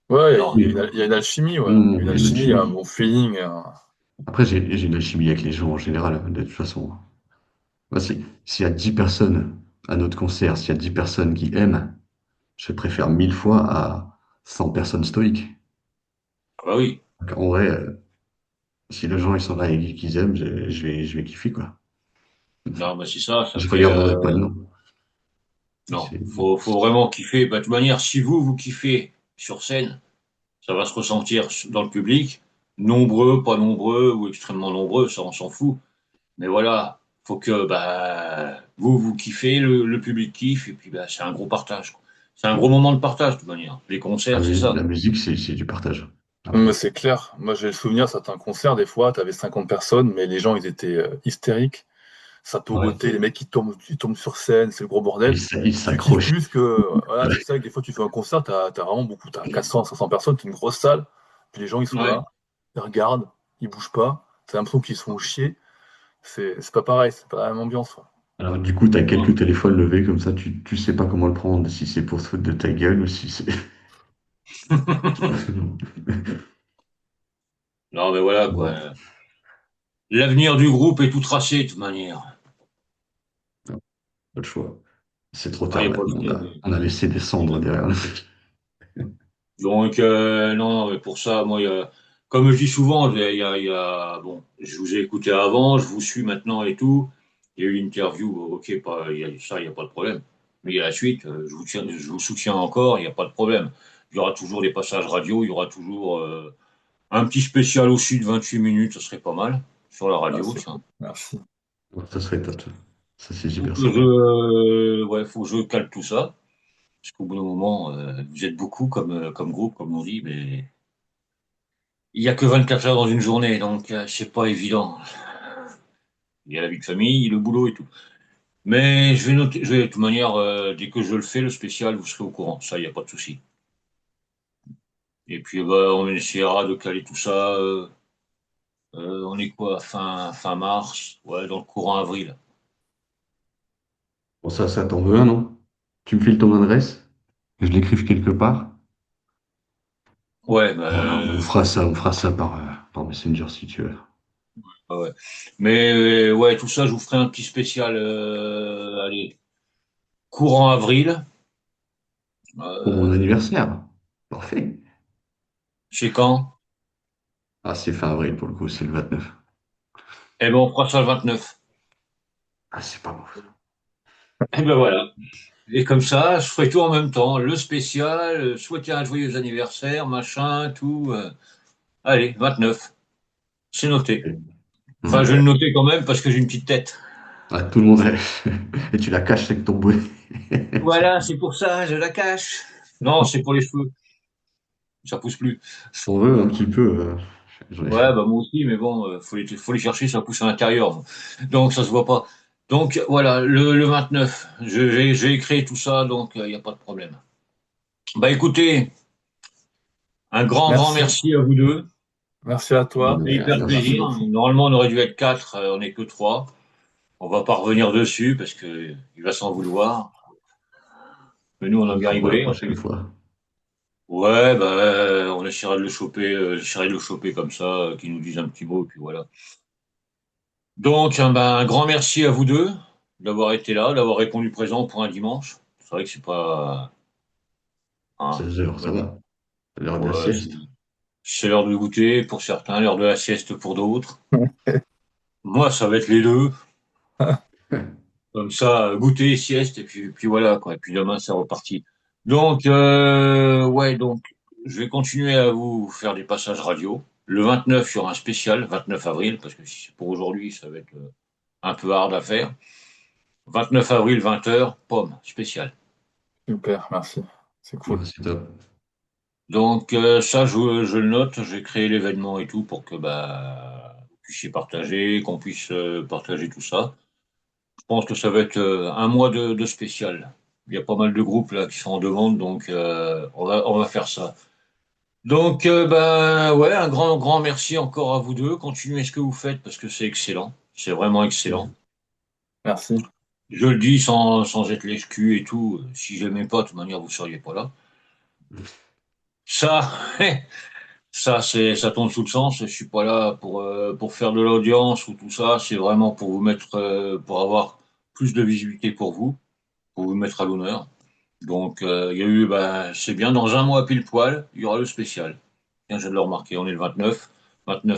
Ouais, Non, il y a une alchimie, ouais. Il y a une Il y a une alchimie, il y a un alchimie. bon feeling. Après, j'ai une alchimie avec les gens en général, de toute façon. Moi, s'il y a 10 personnes à notre concert, s'il y a 10 personnes qui aiment, je préfère 1000 fois à 100 personnes stoïques. ah bah oui, Donc, en vrai, si les gens ils sont là et qu'ils aiment, je vais kiffer, quoi. non, bah c'est ça, ça Je fait, regarderai pas de nom. non, C'est- faut vraiment kiffer. Bah, de toute manière, si vous kiffez sur scène, ça va se ressentir dans le public, nombreux, pas nombreux ou extrêmement nombreux, ça on s'en fout. Mais voilà, Faut que vous kiffez, le public kiffe, et puis c'est un gros partage, quoi. C'est un gros moment de partage, de toute manière. Les concerts, c'est ça. La musique, c'est du partage. À Mais fond. c'est clair. Moi, j'ai le souvenir, certains concerts, des fois, tu avais 50 personnes, mais les gens, ils étaient hystériques. Ça Ouais. pogotait, les mecs, ils tombent sur scène, c'est le gros Il bordel. Tu kiffes s'accroche. plus que. Voilà, c'est ça que des fois, tu fais un concert, t'as vraiment beaucoup. T'as 400, 500 personnes, t'as une grosse salle, puis les gens, ils sont Ouais. là, ils regardent, ils bougent pas. T'as l'impression qu'ils sont chiés. C'est pas pareil, c'est pas la même ambiance, quoi. Alors, du coup, tu as quelques téléphones levés comme ça, tu sais pas comment le prendre, si c'est pour se foutre de ta gueule ou si c'est. Non, mais voilà, Bon, quoi. L'avenir du groupe est tout tracé, de toute manière. pas le choix. C'est trop Ah, tard y a pas le maintenant. choix. On a laissé des cendres derrière nous. Donc, non, non, mais pour ça, moi, comme je dis souvent, bon, je vous ai écouté avant, je vous suis maintenant et tout. Il y a eu l'interview, ok, pas, ça, il n'y a pas de problème. Mais il y a la suite, je vous soutiens encore, il n'y a pas de problème. Il y aura toujours des passages radio, il y aura toujours un petit spécial aussi de 28 minutes, ce serait pas mal, sur la Ah, radio, c'est tiens. cool. Merci. Ça serait top. Ça, c'est Faut super que sympa. ouais, faut que je cale tout ça, parce qu'au bout d'un moment, vous êtes beaucoup comme groupe, comme on dit, mais il y a que 24 heures dans une journée, donc c'est pas évident. Il y a la vie de famille, le boulot et tout. Mais je vais noter, de toute manière, dès que je le fais, le spécial, vous serez au courant. Ça, il n'y a pas de souci. Et puis, on essaiera de caler tout ça. On est quoi, fin mars? Ouais, dans le courant avril. Bon, ça t'en veut un, non? Tu me files ton adresse? Que je l'écrive quelque part? Ouais, Voilà, on fera ça par Messenger si tu veux. ouais. Mais ouais, tout ça, je vous ferai un petit spécial. Allez, courant avril. Pour mon Euh, anniversaire. Parfait. c'est quand? Ah, c'est fin avril pour le coup, c'est le 29. Eh ben, on fera ça le 29. Ah, c'est pas bon. Eh ben voilà. Et comme ça, je ferai tout en même temps. Le spécial, souhaiter un joyeux anniversaire, machin, tout. Allez, 29. C'est noté. Enfin, je vais le Ouais. noter quand même parce que j'ai une petite tête. Ah, tout le monde Et tu la caches avec ton bonnet. Voilà, c'est pour ça, je la cache. Non, c'est pour les cheveux. Ça pousse plus. On veut un petit peu. J'en ai fait. Ouais, bah moi aussi, mais bon, faut les chercher, ça pousse à l'intérieur. Donc ça se voit pas. Donc voilà, le 29, j'ai créé tout ça, donc il n'y a pas de problème. Bah écoutez, un grand, grand Merci. merci à vous deux. Merci à Ça m'a toi. fait hyper Merci plaisir. beaucoup. Normalement, on aurait dû être quatre, on n'est que trois. On va pas revenir dessus parce que il va s'en vouloir. Mais nous, on a Ce bien sera pour la rigolé. prochaine fois. Ouais, on essaiera de le choper, j'essaierai de le choper comme ça, qu'il nous dise un petit mot, et puis voilà. Donc, un grand merci à vous deux d'avoir été là, d'avoir répondu présent pour un dimanche. C'est vrai que c'est pas, hein, 16 heures, ça va. C'est l'heure de la ouais, sieste. c'est l'heure de goûter pour certains, l'heure de la sieste pour d'autres. Moi, ça va être les deux. Comme ça, goûter et sieste, et puis voilà, quoi. Et puis demain, c'est reparti. Donc, ouais, donc, je vais continuer à vous faire des passages radio. Le 29, il y aura un spécial, 29 avril, parce que si c'est pour aujourd'hui, ça va être un peu hard à faire. 29 avril, 20 heures, pomme, spécial. Super, merci. C'est Ouais, cool. c'est top. Donc, ça, je le note, j'ai créé l'événement et tout pour que vous puissiez partager, qu'on puisse partager tout ça. Je pense que ça va être un mois de spécial. Il y a pas mal de groupes là qui sont en demande, donc on va faire ça. Donc ouais, un grand grand merci encore à vous deux. Continuez ce que vous faites parce que c'est excellent, c'est vraiment excellent. Merci. Je le dis sans être l'excu et tout. Si j'aimais pas, de toute manière vous seriez pas là. Ça, ça tombe sous le sens. Je suis pas là pour faire de l'audience ou tout ça. C'est vraiment pour vous mettre, pour avoir plus de visibilité pour vous mettre à l'honneur. Donc, il y a eu, c'est bien, dans un mois pile poil, il y aura le spécial. Tiens, je viens de le remarquer, on est le 29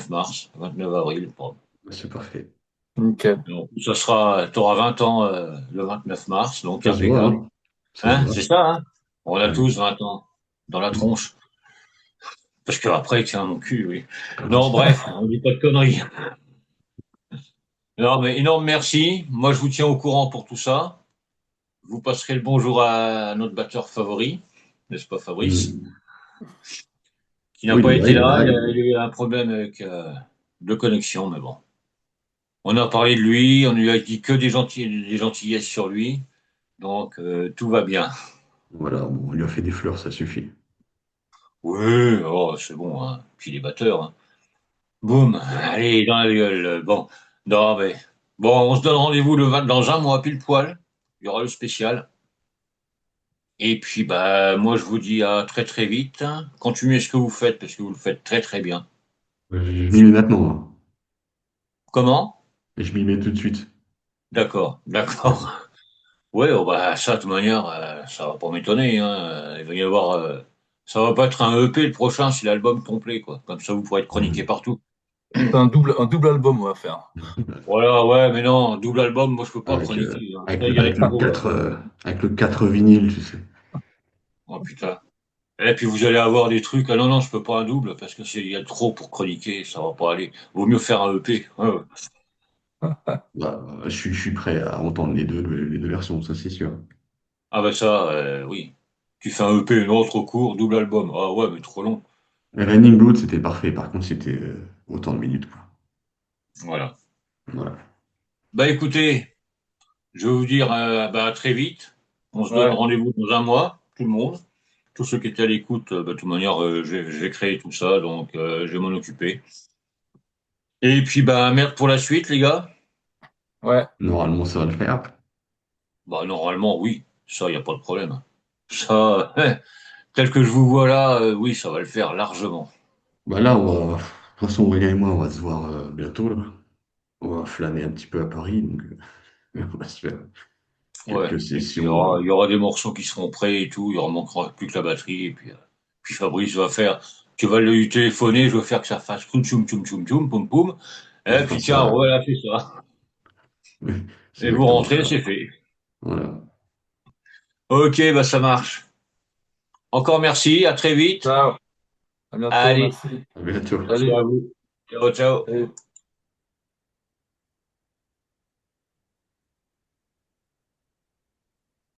mars, 29 avril. Bon. C'est parfait. Nickel. Donc, tu auras 20 ans le 29 mars, donc Ça se voit, impeccable. hein. Ça se Hein, voit. c'est ça, hein? On a Ouais. tous 20 ans dans la tronche. Parce que après, tiens, mon cul, oui. Ah, Non, bref, on dit pas de conneries. Non, mais énorme merci. Moi, je vous tiens au courant pour tout ça. Vous passerez le bonjour à notre batteur favori, n'est-ce pas, Fabrice, Hmm. qui n'a Oui, pas été il est là. là. Il a eu un problème avec de connexion, mais bon. On a parlé de lui, on lui a dit que des gentillesses sur lui, donc tout va bien. Voilà, bon, on lui a fait des fleurs, ça suffit. Oui, oh, c'est bon, hein. Puis les batteurs, hein. Boum, allez, dans la gueule. Bon, non, mais bon, on se donne rendez-vous dans un mois pile poil. Il y aura le spécial. Et puis, bah, moi, je vous dis à très très vite. Continuez ce que vous faites parce que vous le faites très très bien. Je m'y mets maintenant, hein. Comment? Et je m'y mets tout de suite. D'accord, d'accord. Ouais, oh, bah, ça, de toute manière, ça va pas m'étonner, hein. Il va y avoir, ça va pas être un EP le prochain, c'est l'album complet, quoi. Comme ça, vous pourrez être chroniqué Hmm. partout. C'est un double album, on va faire. Voilà, ouais, mais non, double album, moi, je peux pas Avec, chroniquer, hein. Ça, avec, il le, y a avec, le trop, là. 4, avec le 4 vinyle, tu sais. Oh, putain. Et puis vous allez avoir des trucs. Ah non, non, je peux pas un double parce que il y a trop pour chroniquer, ça va pas aller. Vaut mieux faire un EP. Ouais, ouais. Bah, je suis prêt à entendre les deux versions, ça c'est sûr. Ah bah ça, oui. Tu fais un EP, non, trop court, double album. Ah ouais, mais trop long. Raining Blood, c'était parfait. Par contre, c'était autant de minutes, quoi. Voilà. Voilà. Bah écoutez, je vais vous dire bah, à très vite. On se donne Ouais, rendez-vous dans un mois, tout le monde. Tous ceux qui étaient à l'écoute, bah, de toute manière, je vais créer tout ça, donc je vais m'en occuper. Et puis bah merde pour la suite, les gars. ouais. Normalement, ça va le faire. Bah normalement, oui, ça, y a pas de problème. Ça, tel que je vous vois là, oui, ça va le faire largement. Bah là, de toute façon, Aurélien et moi, on va se voir bientôt, là. On va flâner un petit peu à Paris, donc on va se faire Ouais. quelques Et puis sessions. il y aura des morceaux qui seront prêts et tout. Il en manquera plus que la batterie. Et puis, puis Fabrice va faire. Tu vas lui téléphoner. Je veux faire que ça fasse tchoum tchoum tchoum tchoum tchoum poum poum. On Et fera puis tiens, ça. voilà, c'est ça. C'est Et vous exactement rentrez, ça. c'est fait. Voilà. Ok, bah ça marche. Encore merci. À très vite. Ciao. À bientôt, Allez, merci. À bientôt. merci Salut. à vous. Ciao, ciao. Salut.